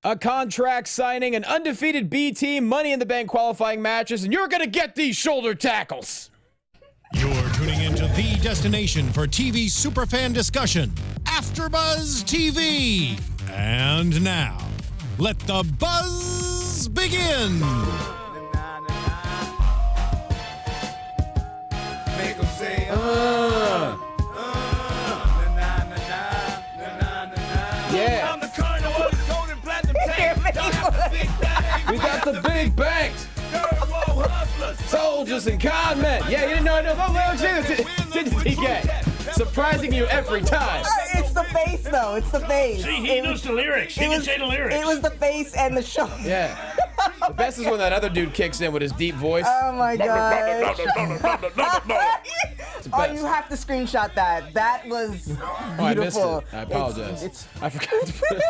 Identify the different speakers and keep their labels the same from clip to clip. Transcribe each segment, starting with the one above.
Speaker 1: a contract signing, an undefeated B team, Money in the Bank qualifying matches, and you're going to get these shoulder tackles.
Speaker 2: You're tuning into the destination for TV superfan discussion, AFTERBUZZ TV. And now, let the buzz begin.
Speaker 3: Make 'em say,
Speaker 1: Yeah.
Speaker 3: I'm the kind of one gold and platinum tank.
Speaker 1: We got the big banks, soldiers and con men. Yeah, you didn't know I know those lyrics either, did you, TK? Surprising you every time.
Speaker 4: It's the face, though. It's the face.
Speaker 5: See, he knows the lyrics. He can say the lyrics.
Speaker 4: It was the face and the show.
Speaker 1: Yeah. The best is when that other dude kicks in with his deep voice.
Speaker 4: Oh my gosh.
Speaker 1: It's the
Speaker 4: Oh,
Speaker 1: best.
Speaker 4: you have to screenshot that. That was beautiful.
Speaker 1: Oh, I missed it. I apologize. I forgot to put it.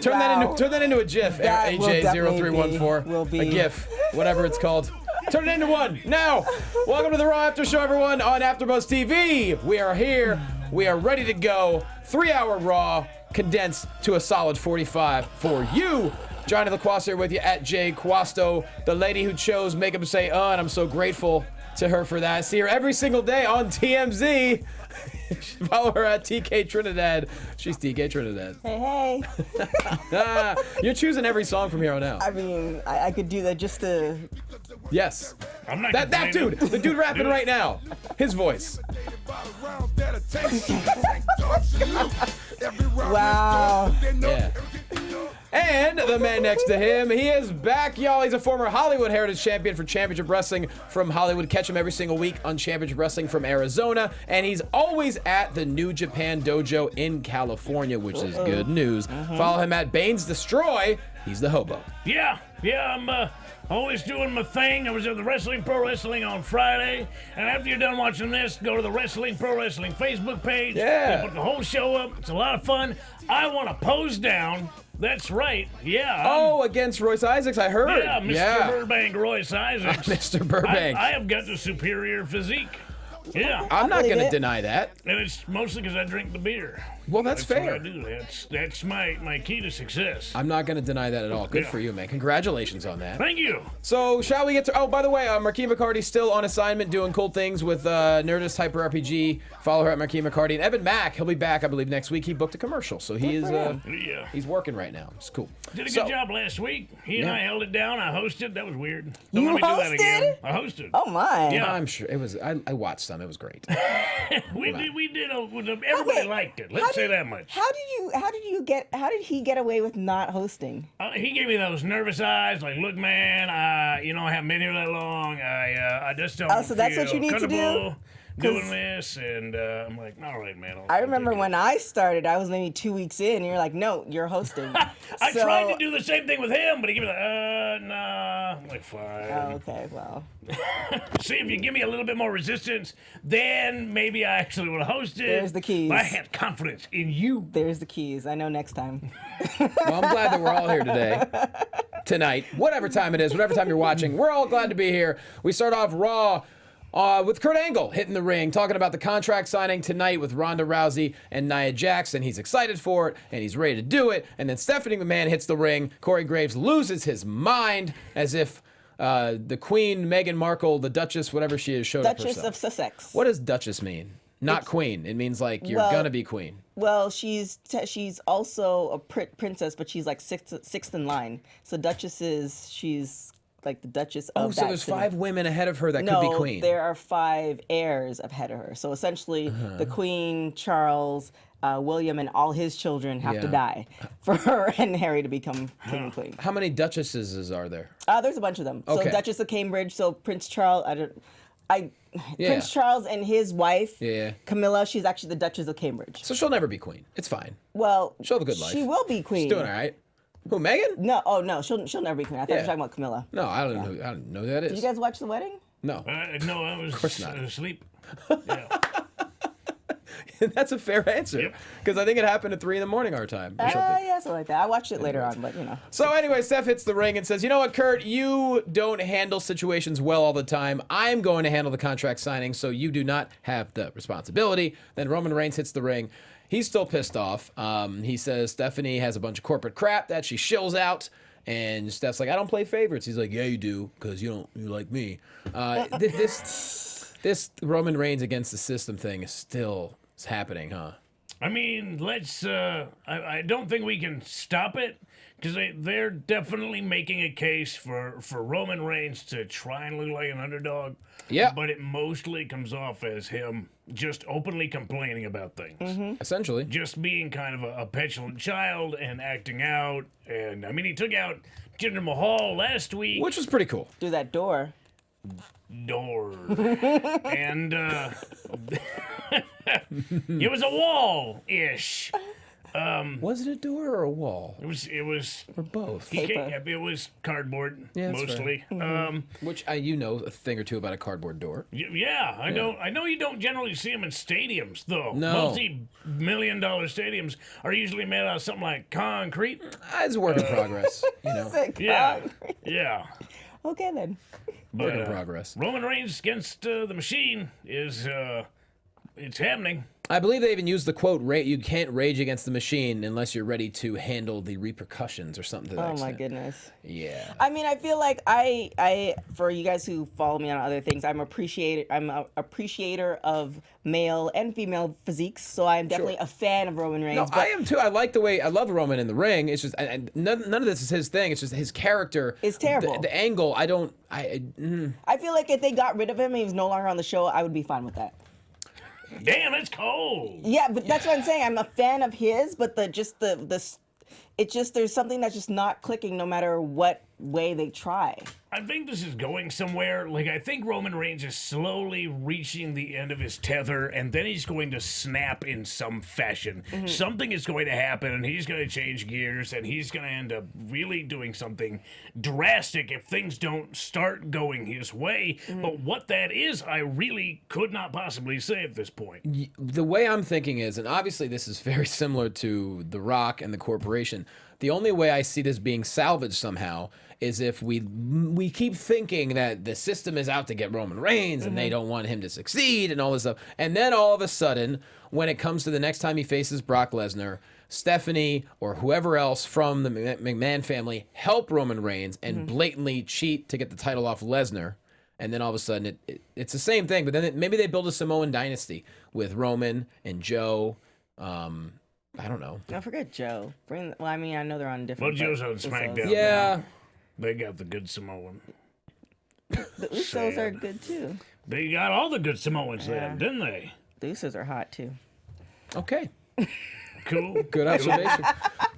Speaker 1: Turn that into a GIF.
Speaker 4: That will
Speaker 1: AJ0314.
Speaker 4: will be.
Speaker 1: A GIF, whatever it's called. Turn it into one now. Welcome to the Raw After Show, everyone, on AfterBuzz TV. We are here. We are ready to go. 3-hour Raw condensed to a solid 45 for you. Jonny Loquasto here with you at JQuasto, the lady who chose Make 'Em Say and I'm so grateful to her for that. I see her every single day on TMZ. Follow her at TK Trinidad. She's TK Trinidad.
Speaker 4: Hey.
Speaker 1: You're choosing every song from here on out.
Speaker 4: I mean, I could do that just to...
Speaker 1: Yes.
Speaker 5: I'm not
Speaker 1: That dude, the dude rapping right now. His voice.
Speaker 4: Wow.
Speaker 1: Yeah. And the man next to him, he is back, y'all. He's a former Hollywood Heritage Champion for Championship Wrestling from Hollywood. Catch him every single week on Championship Wrestling from Arizona. And he's always at the New Japan Dojo in California, which is good news. Follow him at Bane's Destroy. He's the Hobo.
Speaker 5: Yeah, I'm always doing my thing. I was at the Pro Wrestling on Friday. And after you're done watching this, go to the Pro Wrestling Facebook page.
Speaker 1: Yeah.
Speaker 5: They put the whole show up. It's a lot of fun. I want to pose down. That's right. Yeah.
Speaker 1: Oh, against Royce Isaacs, I heard.
Speaker 5: Yeah, Mr. Burbank, Royce Isaacs.
Speaker 1: Mr. Burbank.
Speaker 5: I have got the superior physique. Yeah.
Speaker 1: I'm not
Speaker 4: believe
Speaker 1: going to
Speaker 4: it.
Speaker 1: deny that.
Speaker 5: And it's mostly because I drink the beer.
Speaker 1: Well, that's
Speaker 5: What
Speaker 1: fair.
Speaker 5: I do. That's my key to success.
Speaker 1: I'm not going to deny that at all. Good
Speaker 5: Yeah.
Speaker 1: for you, man. Congratulations on that.
Speaker 5: Thank you.
Speaker 1: So, shall we get to... Oh, by the way, Marquis McCarty's still on assignment doing cool things with Nerdist Hyper RPG. Follow her at Marquis McCarty. And Evan Mack, he'll be back, I believe, next week. He booked a commercial, so he is...
Speaker 5: Yeah.
Speaker 1: he's working right now. It's cool.
Speaker 5: Did a good job last week. He and I held it down. I hosted. That was weird.
Speaker 4: You
Speaker 5: Don't let me do that
Speaker 4: hosted?
Speaker 5: again. I hosted.
Speaker 4: Oh, my.
Speaker 5: Yeah.
Speaker 1: I'm sure it was... I watched some. It was great.
Speaker 5: We did. Everybody liked it. Let's say that much.
Speaker 4: How did he get away with not hosting?
Speaker 5: He gave me those nervous eyes, like, look, man, I haven't been here that long. I just don't
Speaker 4: Oh, so that's
Speaker 5: feel
Speaker 4: what you need to do?
Speaker 5: comfortable doing this, and I'm like, all right, man.
Speaker 4: I remember when I started, I was maybe 2 weeks in, and you're like, no, you're hosting.
Speaker 5: I tried to do the same thing with him, but he gave me like, nah. I'm like, fine.
Speaker 4: Oh, okay, well.
Speaker 5: See, if you give me a little bit more resistance, then maybe I actually would have hosted.
Speaker 4: There's the keys.
Speaker 5: But I had confidence in you.
Speaker 4: There's the keys. I know next time.
Speaker 1: Well, I'm glad that we're all here today. Tonight. Whatever time it is, whatever time you're watching. We're all glad to be here. We start off Raw with Kurt Angle hitting the ring, talking about the contract signing tonight with Ronda Rousey and Nia Jax, and he's excited for it, and he's ready to do it. And then Stephanie McMahon hits the ring. Corey Graves loses his mind as if the Queen, Meghan Markle, the Duchess, whatever she is, showed up
Speaker 4: Duchess
Speaker 1: herself.
Speaker 4: of Sussex.
Speaker 1: What does Duchess mean? Not queen. It means like you're gonna be queen.
Speaker 4: Well, she's also a princess, but she's like sixth in line. So Duchess she's like the Duchess of
Speaker 1: Oh, so
Speaker 4: that
Speaker 1: there's
Speaker 4: city.
Speaker 1: 5 women ahead of her that
Speaker 4: No,
Speaker 1: could be queen.
Speaker 4: there are 5 heirs ahead of her. So essentially, the Queen, Charles, William, and all his children have to die for her and Harry to become king and queen.
Speaker 1: How many duchesses are there?
Speaker 4: There's a bunch of them.
Speaker 1: Okay.
Speaker 4: So Duchess of Cambridge. So Prince Charles. Prince Charles and his wife, Camilla. She's actually the Duchess of Cambridge.
Speaker 1: So she'll never be queen. It's fine.
Speaker 4: Well,
Speaker 1: she'll have a good life.
Speaker 4: She will be queen.
Speaker 1: She's doing all right. Who, Megan?
Speaker 4: No, no, she'll never be queen. I thought you were talking about Camilla.
Speaker 1: No, I don't know. I don't know who that is.
Speaker 4: Did you guys watch the wedding?
Speaker 1: No.
Speaker 5: No, I was
Speaker 1: course not.
Speaker 5: asleep. Yeah.
Speaker 1: That's a fair answer. Because I think it happened at 3 in the morning our time. Or something.
Speaker 4: Yeah, something like that. I watched it later on, but you know.
Speaker 1: So anyway, Steph hits the ring and says, you know what, Kurt, you don't handle situations well all the time. I'm going to handle the contract signing, so you do not have the responsibility. Then Roman Reigns hits the ring. He's still pissed off. He says Stephanie has a bunch of corporate crap that she shills out. And Steph's like, I don't play favorites. He's like, yeah, you do, because you like me. This Roman Reigns against the system thing is still happening, huh?
Speaker 5: I mean, let's. I don't think we can stop it because they're definitely making a case for Roman Reigns to try and look like an underdog.
Speaker 1: Yeah.
Speaker 5: But it mostly comes off as him just openly complaining about things.
Speaker 1: Essentially.
Speaker 5: Just being kind of a petulant child and acting out. And I mean, he took out Jinder Mahal last week.
Speaker 1: Which was pretty cool.
Speaker 4: Through that door.
Speaker 5: And it was a wall-ish.
Speaker 1: Was it a door or a wall?
Speaker 5: It was
Speaker 1: Or both?
Speaker 5: it was cardboard,
Speaker 1: Yeah, that's
Speaker 5: mostly.
Speaker 1: Which you know a thing or two about a cardboard door.
Speaker 5: Yeah, I know you don't generally see them in stadiums, though.
Speaker 1: No.
Speaker 5: Multi-million-dollar stadiums are usually made out of something like concrete.
Speaker 1: It's a work in progress, you know.
Speaker 5: Yeah.
Speaker 4: Okay then.
Speaker 1: Work in progress.
Speaker 5: Roman Reigns against the Machine is it's happening.
Speaker 1: I believe they even used the quote, you can't rage against the machine unless you're ready to handle the repercussions or something to that
Speaker 4: Oh
Speaker 1: extent.
Speaker 4: my goodness.
Speaker 1: Yeah.
Speaker 4: I mean, I feel like I for you guys who follow me on other things, I'm an appreciator of male and female physiques, so I'm definitely a fan of Roman Reigns.
Speaker 1: No, I am too. I like the way I love Roman in the ring. It's just none of this is his thing. It's just his character.
Speaker 4: It's terrible.
Speaker 1: The angle. I
Speaker 4: feel like if they got rid of him and he was no longer on the show, I would be fine with that.
Speaker 5: Damn, it's cold.
Speaker 4: Yeah, but that's what I'm saying. I'm a fan of his, but there's something that's just not clicking no matter what way they try.
Speaker 5: I think this is going somewhere. Like, I think Roman Reigns is slowly reaching the end of his tether, and then he's going to snap in some fashion. Something is going to happen, and he's going to change gears, and he's going to end up really doing something drastic if things don't start going his way. But what that is, I really could not possibly say at this point.
Speaker 1: The way I'm thinking is, and obviously this is very similar to The Rock and the corporation, the only way I see this being salvaged somehow is if we keep thinking that the system is out to get Roman Reigns and they don't want him to succeed and all this stuff. And then all of a sudden, when it comes to the next time he faces Brock Lesnar, Stephanie or whoever else from the McMahon family help Roman Reigns and blatantly cheat to get the title off Lesnar. And then all of a sudden, it's the same thing. But then maybe they build a Samoan dynasty with Roman and Joe. I don't know.
Speaker 4: Don't forget Joe. I mean, I know they're on different.
Speaker 5: Well, Joe's on SmackDown.
Speaker 1: Yeah.
Speaker 5: They got the good Samoan.
Speaker 4: The Usos are good too.
Speaker 5: They got all the good Samoans there, didn't they?
Speaker 4: The Usos are hot too.
Speaker 1: Okay.
Speaker 5: Cool.
Speaker 1: Good observation.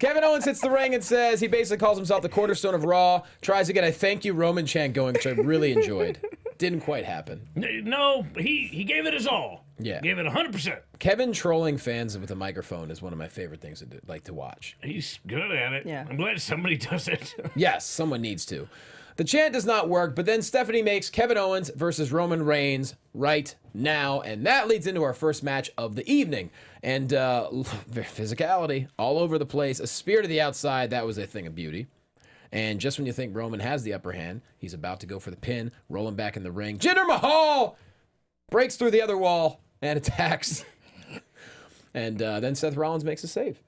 Speaker 1: Kevin Owens hits the ring and says he basically calls himself the cornerstone of Raw, tries to get a thank you Roman chant going, which I really enjoyed. Didn't quite happen.
Speaker 5: No, he gave it his all.
Speaker 1: Yeah.
Speaker 5: Gave it 100%.
Speaker 1: Kevin trolling fans with a microphone is one of my favorite things to like to watch.
Speaker 5: He's good at it.
Speaker 4: Yeah.
Speaker 5: I'm glad somebody does it.
Speaker 1: Yes, someone needs to. The chant does not work, but then Stephanie makes Kevin Owens versus Roman Reigns right now, and that leads into our first match of the evening. And physicality all over the place, a spear to the outside, that was a thing of beauty. And just when you think Roman has the upper hand, he's about to go for the pin, rolling back in the ring. Jinder Mahal breaks through the other wall and attacks. And then Seth Rollins makes a save.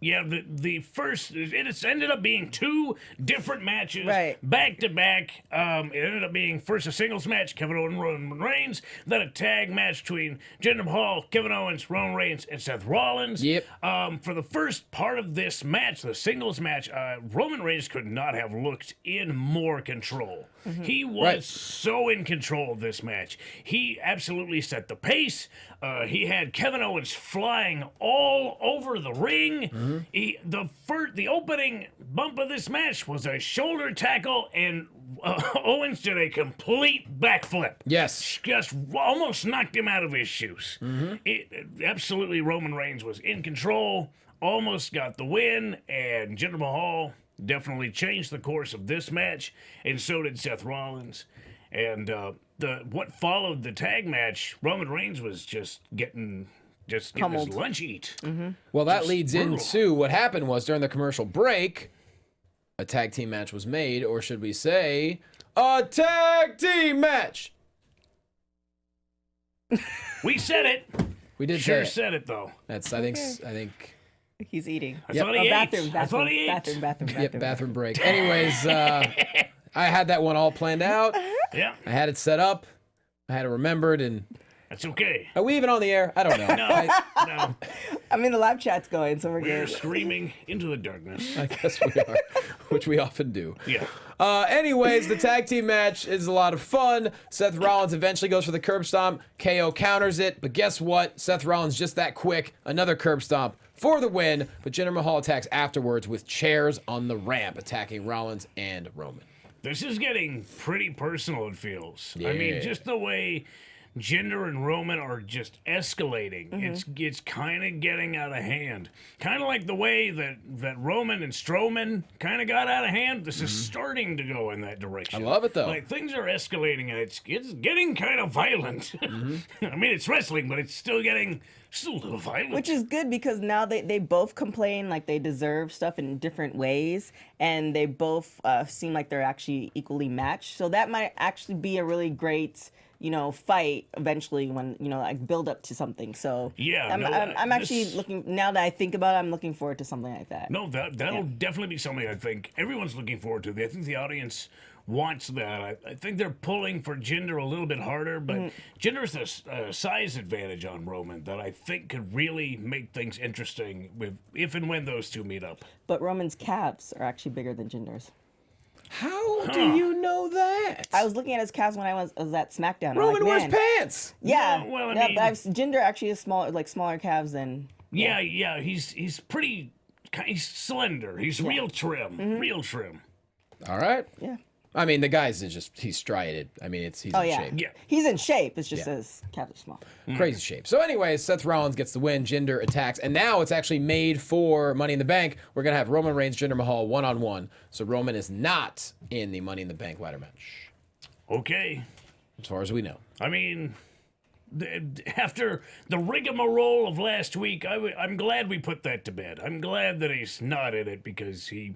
Speaker 5: Yeah, the first, it's ended up being two different matches,
Speaker 4: Right.
Speaker 5: back to back. It ended up being first a singles match, Kevin Owens, Roman Reigns, then a tag match between Jinder Mahal, Kevin Owens, Roman Reigns, and Seth Rollins.
Speaker 1: Yep.
Speaker 5: For the first part of this match, the singles match, Roman Reigns could not have looked in more control. He was so in control of this match. He absolutely set the pace. He had Kevin Owens flying all over the ring. The opening bump of this match was a shoulder tackle, and Owens did a complete backflip.
Speaker 1: Yes.
Speaker 5: Just almost knocked him out of his shoes. Absolutely, Roman Reigns was in control, almost got the win, and Jinder Mahal definitely changed the course of this match, and so did Seth Rollins. And what followed the tag match, Roman Reigns was just getting just getting his
Speaker 4: Pummeled.
Speaker 5: lunch eat.
Speaker 1: Well, that
Speaker 5: Just
Speaker 1: leads
Speaker 5: brutal.
Speaker 1: into what happened was during the commercial break, a tag team match was made, or should we say, a tag team match.
Speaker 5: We said it.
Speaker 1: We did
Speaker 5: Sure
Speaker 1: say it.
Speaker 5: said it though.
Speaker 1: That's I think
Speaker 4: He's eating.
Speaker 5: I thought he ate.
Speaker 4: Bathroom,
Speaker 5: I thought he ate.
Speaker 4: bathroom.
Speaker 1: yep, bathroom break. Anyways, I had that one all planned out.
Speaker 5: Yeah,
Speaker 1: I had it set up. I had it remembered, and
Speaker 5: that's okay.
Speaker 1: are we even on the air? I don't know.
Speaker 5: No,
Speaker 4: I mean, the live chat's going, so we're
Speaker 5: we're
Speaker 4: good.
Speaker 5: screaming into the darkness.
Speaker 1: I guess we are, which we often do.
Speaker 5: Yeah.
Speaker 1: Anyways, the tag team match is a lot of fun. Seth Rollins eventually goes for the curb stomp. KO counters it, but guess what? Seth Rollins just that quick. Another curb stomp for the win, but Jinder Mahal attacks afterwards with chairs on the ramp, attacking Rollins and Roman.
Speaker 5: This is getting pretty personal, it feels. I
Speaker 1: Yeah.
Speaker 5: mean, just the way Jinder and Roman are just escalating. It's kind of getting out of hand. Kind of like the way that Roman and Strowman kind of got out of hand. This is starting to go in that direction.
Speaker 1: I love it, though.
Speaker 5: Like, things are escalating, and it's getting kind of violent. I mean, it's wrestling, but it's still a little violent.
Speaker 4: Which is good because now they both complain like they deserve stuff in different ways, and they both seem like they're actually equally matched. So that might actually be a really great, fight eventually when, like build up to something. So
Speaker 5: Yeah,
Speaker 4: I'm actually
Speaker 5: this-
Speaker 4: looking, now that I think about it, I'm looking forward to something like that.
Speaker 5: No, that'll definitely be something I think everyone's looking forward to. I think the audience wants that. I think they're pulling for Jinder a little bit harder, but Jinder's a size advantage on Roman that I think could really make things interesting if and when those two meet up.
Speaker 4: But Roman's calves are actually bigger than Jinder's.
Speaker 1: How do you know that?
Speaker 4: I was looking at his calves when I was at SmackDown. I'm
Speaker 1: Roman
Speaker 4: like,
Speaker 1: wears
Speaker 4: man.
Speaker 1: pants.
Speaker 4: Yeah,
Speaker 5: No, well, I
Speaker 4: yeah,
Speaker 5: mean-
Speaker 4: but Jinder actually is smaller calves than.
Speaker 5: Yeah, he's pretty. He's slender. He's real trim. Real trim.
Speaker 1: All right.
Speaker 4: Yeah.
Speaker 1: I mean, the guy's he's striated. I mean, he's
Speaker 4: Oh
Speaker 1: in
Speaker 4: yeah.
Speaker 1: shape.
Speaker 5: Yeah.
Speaker 4: He's in shape. It's just
Speaker 1: Yeah.
Speaker 4: his calves are small.
Speaker 1: Crazy shape. So anyways, Seth Rollins gets the win. Jinder attacks. And now it's actually made for Money in the Bank. We're going to have Roman Reigns, Jinder Mahal one-on-one. So Roman is not in the Money in the Bank ladder match,
Speaker 5: Okay.
Speaker 1: as far as we know.
Speaker 5: I mean, after the rigmarole of last week, I'm glad we put that to bed. I'm glad that he's not in it because he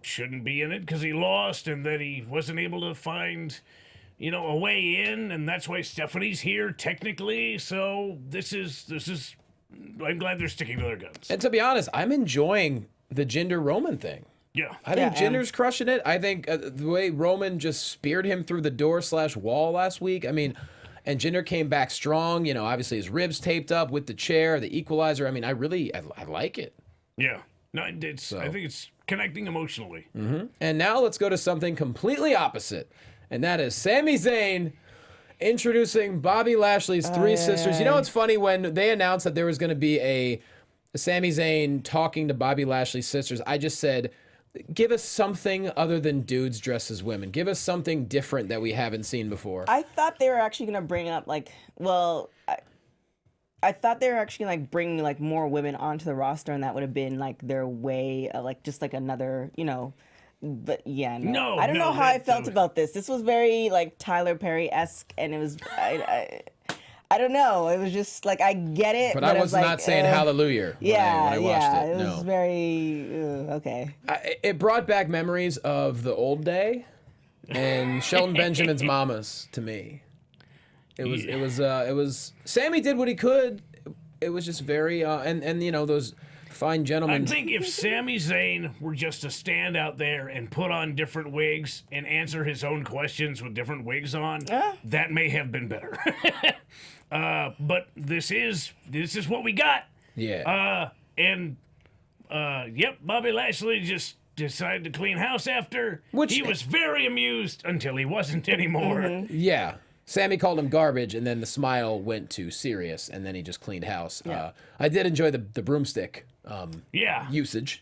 Speaker 5: shouldn't be in it because he lost and that he wasn't able to find, a way in, and that's why Stephanie's here technically. So this is. I'm glad they're sticking to their guns.
Speaker 1: And to be honest, I'm enjoying the Jinder Roman thing.
Speaker 5: Yeah.
Speaker 1: I think
Speaker 4: Yeah,
Speaker 1: Jinder's crushing it. I think the way Roman just speared him through the door/wall last week. I mean, and Jinder came back strong. Obviously his ribs taped up with the chair, the equalizer. I mean, I like it.
Speaker 5: Yeah. No, I think it's connecting emotionally.
Speaker 1: And now let's go to something completely opposite. And that is Sami Zayn introducing Bobby Lashley's three sisters. It's funny when they announced that there was going to be a Sami Zayn talking to Bobby Lashley's sisters. I just said, give us something other than dudes dressed as women. Give us something different that we haven't seen before.
Speaker 4: I thought they were actually gonna bring up I thought they were actually gonna bring more women onto the roster, and that would have been their way, just another, But yeah,
Speaker 5: No,
Speaker 4: I don't
Speaker 5: no,
Speaker 4: know how I
Speaker 5: that-
Speaker 4: felt about this. This was very Tyler Perry-esque, and it was I don't know. It was just I get it,
Speaker 1: but I was not saying hallelujah when I watched it.
Speaker 4: It
Speaker 1: No.
Speaker 4: was very okay.
Speaker 1: It brought back memories of the old day and Shelton Benjamin's mamas to me. It was Sammy did what he could. It was just very and those fine gentlemen.
Speaker 5: I think if Sami Zayn were just to stand out there and put on different wigs and answer his own questions with different wigs on, that may have been better. But this is what we got.
Speaker 1: Yeah.
Speaker 5: Bobby Lashley just decided to clean house after.
Speaker 1: Which-
Speaker 5: he was very amused until he wasn't anymore.
Speaker 1: Yeah. Sammy called him garbage, and then the smile went to serious, and then he just cleaned house.
Speaker 4: Yeah.
Speaker 1: I did enjoy the broomstick
Speaker 5: Yeah,
Speaker 1: usage.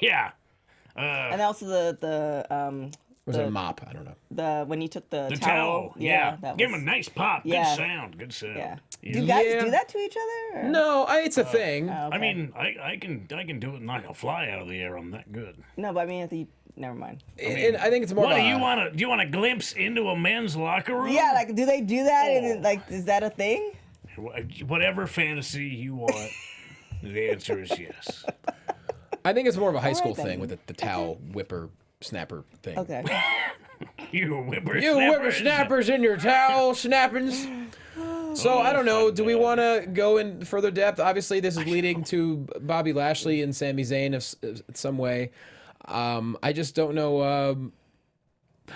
Speaker 5: yeah.
Speaker 4: And also
Speaker 1: Was it a mop? I don't know.
Speaker 4: when you took the
Speaker 5: The towel. Yeah.
Speaker 4: that
Speaker 5: Give him
Speaker 4: was,
Speaker 5: a nice pop.
Speaker 4: Yeah.
Speaker 5: Good sound.
Speaker 4: yeah.
Speaker 5: Yeah.
Speaker 4: Do you guys
Speaker 1: Yeah.
Speaker 4: do that to each other? Or?
Speaker 1: No, it's a thing.
Speaker 4: Oh, okay.
Speaker 5: I mean, I can do it and knock a fly out of the air. I'm that good.
Speaker 4: No, but I mean, never mind.
Speaker 1: And I think it's more.
Speaker 5: What
Speaker 1: of
Speaker 5: do
Speaker 1: a-
Speaker 5: you want a glimpse into a men's locker room?
Speaker 4: Yeah, do they do that? And is that a thing?
Speaker 5: Whatever fantasy you want, the answer is yes.
Speaker 1: I think it's more of a high school
Speaker 4: then.
Speaker 1: thing with the towel whipper snapper thing.
Speaker 4: Okay.
Speaker 5: You whippersnappers.
Speaker 1: You whippersnappers in your towel snappings. So I don't know. Do we want to go in further depth? Obviously, this is leading to Bobby Lashley and Sami Zayn in some way. I just don't know.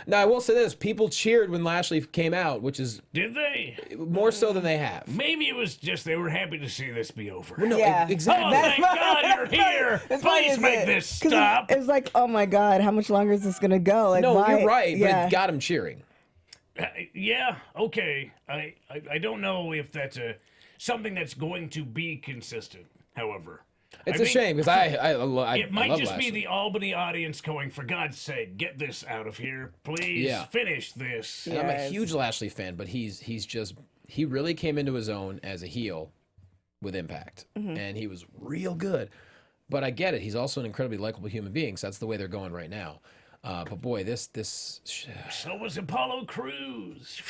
Speaker 1: Now, I will say this. People cheered when Lashley came out, which is
Speaker 5: Did they?
Speaker 1: more so than they have.
Speaker 5: Maybe it was just they were happy to see this be over.
Speaker 1: No,
Speaker 4: Yeah.
Speaker 5: Oh,
Speaker 1: exactly.
Speaker 5: thank God you're here.
Speaker 4: It's funny,
Speaker 5: Please
Speaker 4: isn't
Speaker 5: make
Speaker 4: it?
Speaker 5: this
Speaker 4: 'Cause
Speaker 5: stop.
Speaker 4: It's like, oh my God, how much longer is this gonna go? Like,
Speaker 1: No,
Speaker 4: why?
Speaker 1: you're right, but
Speaker 4: Yeah.
Speaker 1: it got him cheering.
Speaker 5: Yeah, okay. I don't know if that's something that's going to be consistent, however.
Speaker 1: It's
Speaker 5: I
Speaker 1: a
Speaker 5: think
Speaker 1: shame because I
Speaker 5: It might
Speaker 1: love
Speaker 5: just
Speaker 1: Lashley.
Speaker 5: be the Albany audience going, for God's sake, get this out of here. Please
Speaker 1: Yeah.
Speaker 5: finish this.
Speaker 1: And I'm a
Speaker 4: Yes.
Speaker 1: huge Lashley fan, but he really came into his own as a heel with Impact, and he was real good. But I get it; he's also an incredibly likable human being. So that's the way they're going right now. But boy, this
Speaker 5: So was Apollo Crews.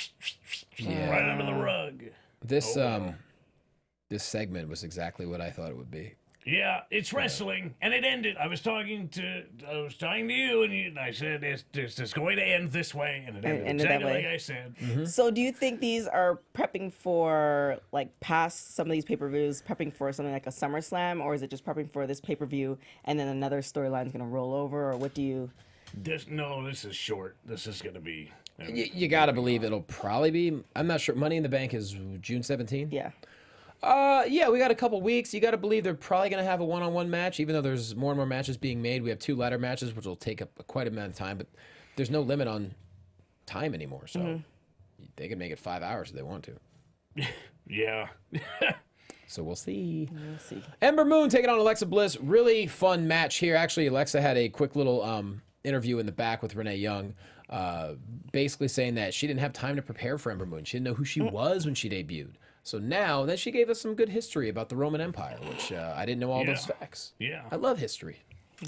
Speaker 1: Yeah.
Speaker 5: Right under the rug.
Speaker 1: this segment was exactly what I thought it would be.
Speaker 5: Yeah, it's wrestling, and it ended. I was talking to you, and I said it's going to end this way, and it ended
Speaker 4: ended that
Speaker 5: exactly
Speaker 4: way.
Speaker 5: like I said.
Speaker 4: So do you think these are prepping for, like, past some of these pay-per-views, prepping for something like a SummerSlam, or is it just prepping for this pay-per-view and then another storyline is going to roll over, or what do you...
Speaker 5: This is short. This is going to be.
Speaker 1: You got to believe it'll probably be. I'm not sure. Money in the Bank is June 17th.
Speaker 4: Yeah.
Speaker 1: Yeah, we got a couple weeks. You got to believe they're probably going to have a one-on-one match, even though there's more and more matches being made. We have 2 ladder matches, which will take up quite a amount of time, but there's no limit on time anymore, so they can make it 5 hours if they want to.
Speaker 5: Yeah.
Speaker 1: So we'll see.
Speaker 4: We'll see.
Speaker 1: Ember Moon taking on Alexa Bliss. Really fun match here. Actually, Alexa had a quick little interview in the back with Renee Young, basically saying that she didn't have time to prepare for Ember Moon. She didn't know who she was when she debuted. So now, then she gave us some good history about the Roman Empire, which I didn't know all those facts.
Speaker 5: Yeah.
Speaker 1: I love history.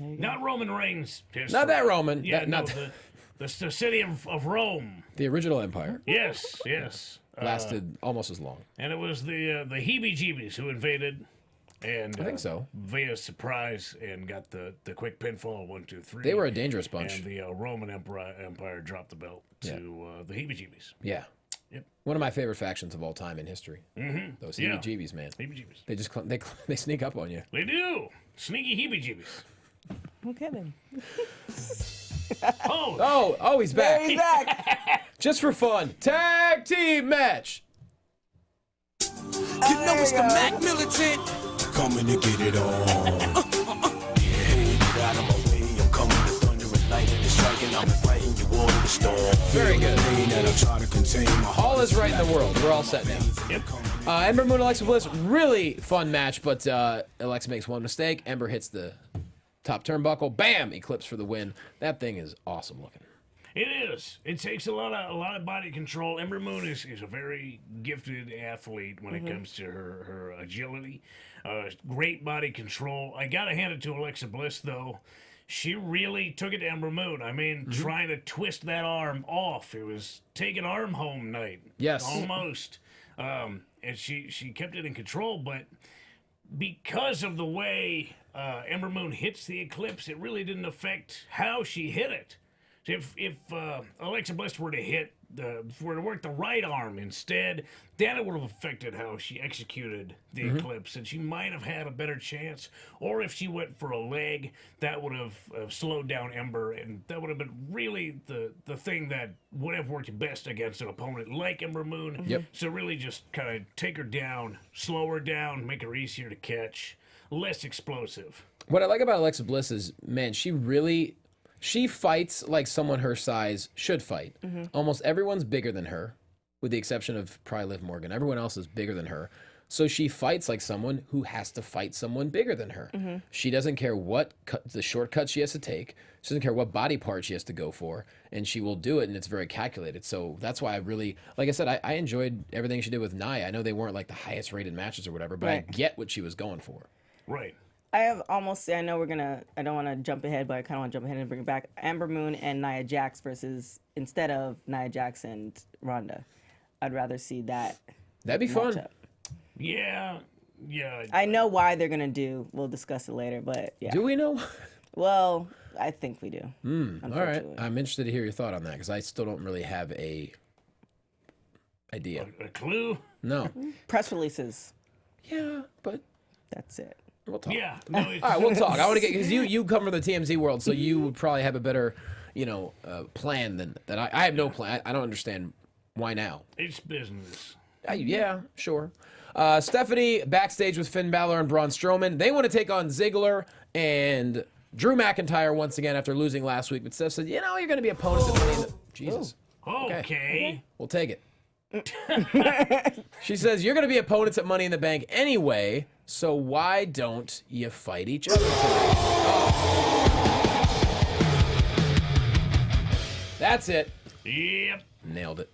Speaker 5: Not Roman Reigns. History.
Speaker 1: Not that Roman.
Speaker 5: Yeah,
Speaker 1: not
Speaker 5: the city of Rome.
Speaker 1: the original empire.
Speaker 5: Yes, yes.
Speaker 1: Lasted almost as long.
Speaker 5: And it was the heebie-jeebies who invaded, and
Speaker 1: I think so.
Speaker 5: via surprise, and got the quick pinfall 1, 2, 3.
Speaker 1: They were a dangerous bunch.
Speaker 5: And the Roman Empire dropped the belt to the heebie-jeebies.
Speaker 1: Yeah.
Speaker 5: Yep.
Speaker 1: One of my favorite factions of all time in history. Mm-hmm. Those
Speaker 5: Yeah.
Speaker 1: heebie-jeebies, man.
Speaker 5: Heebie-jeebies.
Speaker 1: They just they sneak up on you.
Speaker 5: They do. Sneaky heebie-jeebies.
Speaker 4: Okay, then.
Speaker 5: Oh,
Speaker 1: He's back.
Speaker 4: He's back.
Speaker 1: Just for fun. Tag team match.
Speaker 6: You know it's the Mac Militant. Coming to get it on. Yeah, get out of my way. I'm coming to thunder and lightning and striking. I'm fighting you all in the storm.
Speaker 1: Very good.
Speaker 6: And I try to contain my heart.
Speaker 1: All is right in the world. We're all set now.
Speaker 5: yep.
Speaker 1: Ember Moon, Alexa Bliss, really fun match, but Alexa makes one mistake. Ember hits the top turnbuckle. Bam! Eclipse for the win. That thing is awesome looking.
Speaker 5: It is. It takes a lot of body control. Ember Moon is a very gifted athlete when it comes to her agility. Great body control. I gotta hand it to Alexa Bliss though. She really took it to Ember Moon. I mean, trying to twist that arm off. It was taking arm home night.
Speaker 1: Yes.
Speaker 5: Almost. And she kept it in control, but because of the way Ember Moon hits the Eclipse, it really didn't affect how she hit it. If Alexa Bliss were to work the right arm instead, then it would have affected how she executed the Eclipse, and she might have had a better chance. Or if she went for a leg, that would have slowed down Ember, and that would have been really the thing that would have worked best against an opponent like Ember Moon.
Speaker 1: Yep.
Speaker 5: So really just kind of take her down, slow her down, make her easier to catch, less explosive.
Speaker 1: What I like about Alexa Bliss is, man, she fights like someone her size should fight. Almost everyone's bigger than her, with the exception of probably Liv Morgan. Everyone else is bigger than her. So she fights like someone who has to fight someone bigger than her. She doesn't care what the shortcut she has to take. She doesn't care what body part she has to go for. And she will do it, and it's very calculated. So that's why I really, like I said, I enjoyed everything she did with Nia. I know they weren't like the highest rated matches or whatever, but
Speaker 4: Right.
Speaker 1: I get what she was going for.
Speaker 5: Right.
Speaker 4: I don't want to jump ahead, but I kind of want to jump ahead and bring it back. Ember Moon and Nia Jax instead of Nia Jax and Ronda. I'd rather see that
Speaker 1: That'd be fun.
Speaker 4: matchup.
Speaker 5: Yeah.
Speaker 4: I know why they're gonna do. We'll discuss it later, but yeah.
Speaker 1: Do we know?
Speaker 4: Well, I think we do.
Speaker 1: All right.
Speaker 4: Unfortunately.
Speaker 1: I'm interested to hear your thought on that because I still don't really have a idea.
Speaker 5: A clue?
Speaker 1: No.
Speaker 4: Press releases.
Speaker 1: Yeah, but
Speaker 4: That's it.
Speaker 1: we'll talk.
Speaker 5: Yeah. No, it's,
Speaker 1: All right, we'll talk. I want to get because you come from the TMZ world, so you would probably have a better, plan than that. I have no plan. I don't understand why now.
Speaker 5: it's business.
Speaker 1: Yeah, sure. Stephanie backstage with Finn Balor and Braun Strowman. They want to take on Ziggler and Drew McIntyre once again after losing last week. But Steph said, you're going to be opponents at Money in the... Jesus.
Speaker 5: Okay.
Speaker 1: We'll take it. She says, you're going to be opponents at Money in the Bank anyway, so why don't you fight each other today? That's it.
Speaker 5: Yep.
Speaker 1: Nailed it.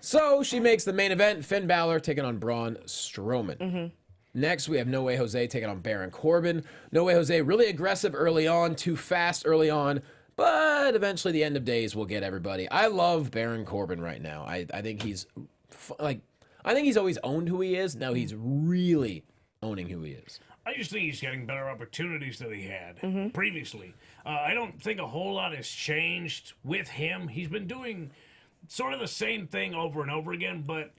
Speaker 1: So she makes the main event, Finn Balor taking on Braun Strowman. Next, we have No Way Jose taking on Baron Corbin. No Way Jose really aggressive early on, too fast early on, but eventually the end of days will get everybody. I love Baron Corbin right now. I think he's I think he's always owned who he is. Now he's really owning who he is.
Speaker 5: I just think he's getting better opportunities than he had previously. I don't think a whole lot has changed with him. He's been doing sort of the same thing over and over again, but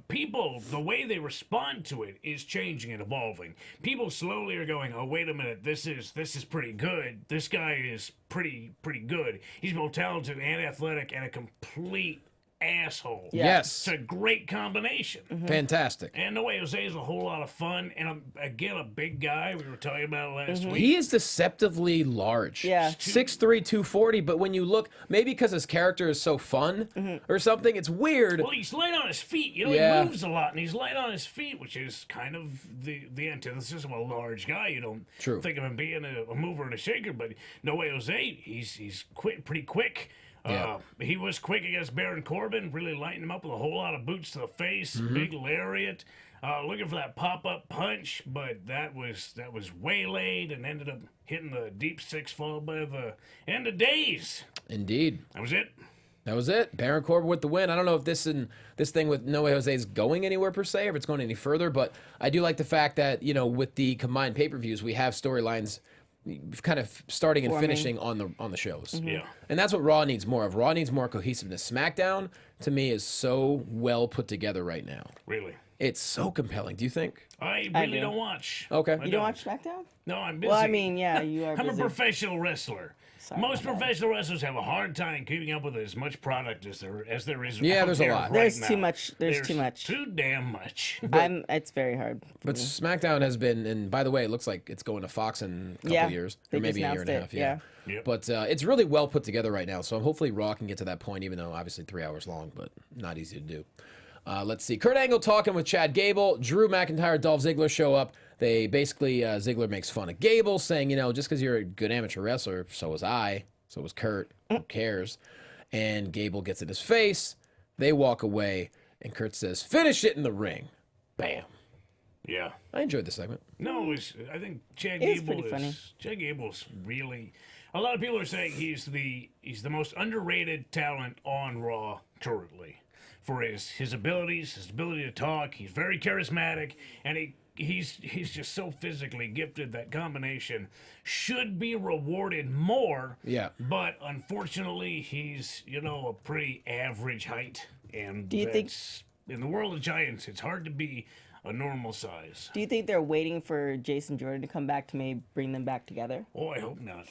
Speaker 5: people, the way they respond to it is changing and evolving. People slowly are going, oh, wait a minute, this is pretty good. This guy is pretty good. He's both talented and athletic and a complete asshole.
Speaker 1: Yes.
Speaker 5: It's a great combination.
Speaker 1: Fantastic.
Speaker 5: And No Way Jose is a whole lot of fun. And again, a big guy. We were talking about it last week.
Speaker 1: He is deceptively large.
Speaker 4: Yeah.
Speaker 1: 6'3", 240, but when you look, maybe because his character is so fun or something, it's weird.
Speaker 5: Well, he's light on his feet. He moves a lot, and he's light on his feet, which is kind of the antithesis of a large guy. You don't
Speaker 1: True.
Speaker 5: think of him being a mover and a shaker, but No Way Jose, he's pretty quick.
Speaker 1: Yeah.
Speaker 5: He was quick against Baron Corbin, really lighting him up with a whole lot of boots to the face, big lariat, looking for that pop-up punch, but that was waylaid and ended up hitting the deep six fall by the end of days.
Speaker 1: Indeed.
Speaker 5: That was it.
Speaker 1: That was it. Baron Corbin with the win. I don't know if this thing with No Way Jose is going anywhere per se, or if it's going any further, but I do like the fact that, with the combined pay-per-views, we have storylines kind of starting and finishing on the shows.
Speaker 5: Yeah.
Speaker 1: And that's what Raw needs more of. Raw needs more cohesiveness. SmackDown, to me, is so well put together right now.
Speaker 5: Really.
Speaker 1: It's so compelling. Do you think?
Speaker 5: I
Speaker 4: I
Speaker 5: really
Speaker 4: do.
Speaker 5: don't watch.
Speaker 1: Okay.
Speaker 4: You don't watch SmackDown?
Speaker 5: No, I'm busy.
Speaker 4: Well, I mean, yeah, you are
Speaker 5: I'm
Speaker 4: busy.
Speaker 5: a professional wrestler.
Speaker 4: Sorry
Speaker 5: Most
Speaker 4: about that.
Speaker 5: professional wrestlers have a hard time keeping up with as much product as there is.
Speaker 1: Yeah,
Speaker 5: out
Speaker 1: there's a
Speaker 5: there
Speaker 1: lot.
Speaker 5: right
Speaker 4: There's
Speaker 5: now.
Speaker 4: too much. There's too much.
Speaker 5: Too damn much.
Speaker 4: It's very hard.
Speaker 1: But SmackDown has been, and by the way, it looks like it's going to Fox in a couple years,
Speaker 4: they
Speaker 1: or maybe
Speaker 4: just
Speaker 1: a year and a half.
Speaker 4: announced
Speaker 1: Yeah.
Speaker 5: Yep.
Speaker 1: But it's really well put together right now. So hopefully Raw can get to that point, even though obviously 3 hours long, but not easy to do. Let's see. Kurt Angle talking with Chad Gable. Drew McIntyre, Dolph Ziggler show up. They basically, Ziggler makes fun of Gable, saying, just because you're a good amateur wrestler, so was I, so was Kurt. Who cares? And Gable gets in his face. They walk away, and Kurt says, finish it in the ring. Bam.
Speaker 5: Yeah.
Speaker 1: I enjoyed the segment.
Speaker 5: No, I think Chad
Speaker 4: It is
Speaker 5: Gable
Speaker 4: pretty funny.
Speaker 5: Chad Gable's really. A lot of people are saying he's the most underrated talent on Raw currently, for his abilities, his ability to talk. He's very charismatic, and he's just so physically gifted. That combination should be rewarded more.
Speaker 1: Yeah.
Speaker 5: But unfortunately, he's a pretty average height, and
Speaker 4: Do you think-
Speaker 5: in the world of giants, it's hard to be a normal size.
Speaker 4: Do you think they're waiting for Jason Jordan to come back to maybe bring them back together?
Speaker 5: Oh, I hope not.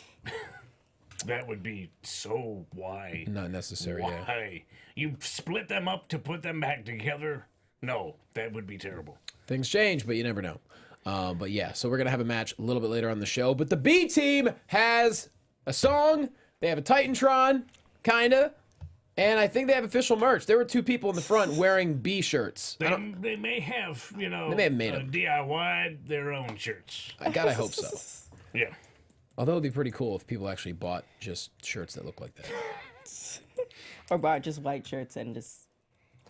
Speaker 5: That would be so why.
Speaker 1: Not necessary, yeah.
Speaker 5: Why? You split them up to put them back together? No, that would be terrible.
Speaker 1: Things change, but you never know. But yeah, so we're going to have a match a little bit later on the show. But the B team has a song. They have a Titantron, kind of. And I think they have official merch. There were two people in the front wearing B shirts.
Speaker 5: They may have,
Speaker 1: They may have made 'em.
Speaker 5: DIY'd their own shirts.
Speaker 1: I hope so.
Speaker 5: Yeah.
Speaker 1: Although it'd be pretty cool if people actually bought just shirts that look like that.
Speaker 4: Or bought just white shirts and just...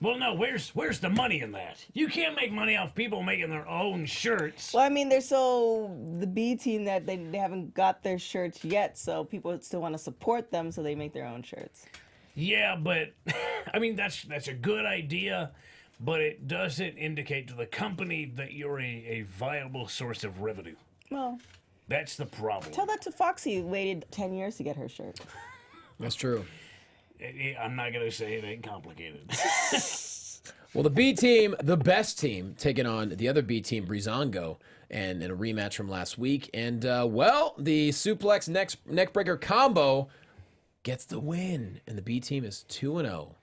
Speaker 5: Well, no, where's the money in that? You can't make money off people making their own shirts.
Speaker 4: Well, I mean, they're the B team that they haven't got their shirts yet, so people still want to support them, so they make their own shirts.
Speaker 5: Yeah, but I mean that's a good idea, but it doesn't indicate to the company that you're a viable source of revenue.
Speaker 4: Well,
Speaker 5: That's the problem.
Speaker 4: tell that to Foxy, who waited 10 years to get her shirt.
Speaker 1: That's true.
Speaker 5: I'm not going to say it ain't complicated.
Speaker 1: Well, the B team, the best team, taking on the other B team, Breezango, and in a rematch from last week. And, well, the suplex neckbreaker combo gets the win. And the B team is 2-0,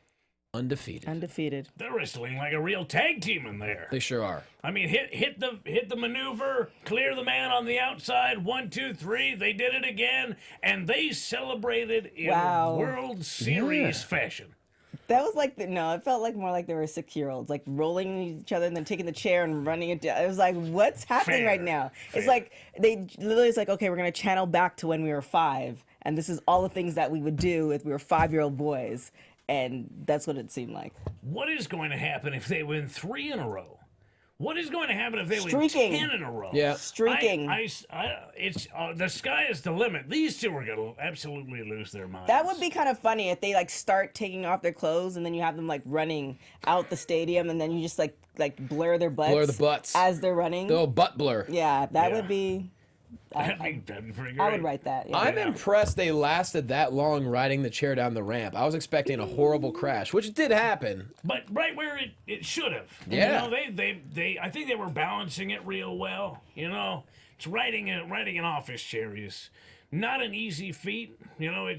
Speaker 1: undefeated.
Speaker 4: Undefeated.
Speaker 5: They're wrestling like a real tag team in there.
Speaker 1: They sure are.
Speaker 5: I mean, hit the maneuver, clear the man on the outside, 1, 2, 3. They did it again, and they celebrated in
Speaker 4: Wow.
Speaker 5: World Series fashion.
Speaker 4: That was like, no, it felt like more like they were 6-year-olds, like rolling each other and then taking the chair and running it down. It was like, what's happening right now? It's like, they literally, it's like, okay, we're going to channel back to when we were 5. And this is all the things that we would do if we were 5-year-old boys. And that's what it seemed like.
Speaker 5: What is going to happen if they win 3 in a row? What is going to happen if they
Speaker 4: Streaking.
Speaker 5: win 10 in a row?
Speaker 1: Yeah.
Speaker 4: Streaking.
Speaker 5: It's the sky is the limit. These two are going to absolutely lose their minds.
Speaker 4: That would be kind of funny if they like start taking off their clothes and then you have them like running out the stadium and then you just like blur their butts.
Speaker 1: Blur the butts.
Speaker 4: as they're running.
Speaker 1: The old butt blur.
Speaker 4: Yeah, that
Speaker 5: Yeah.
Speaker 4: would be.
Speaker 5: That'd be pretty great.
Speaker 4: I would write that. Yeah.
Speaker 1: I'm impressed they lasted that long riding the chair down the ramp. I was expecting a horrible crash, which did happen.
Speaker 5: But right where it should have.
Speaker 1: Yeah.
Speaker 5: You know, they I think they were balancing it real well. You know, it's riding an office chair is not an easy feat. You know,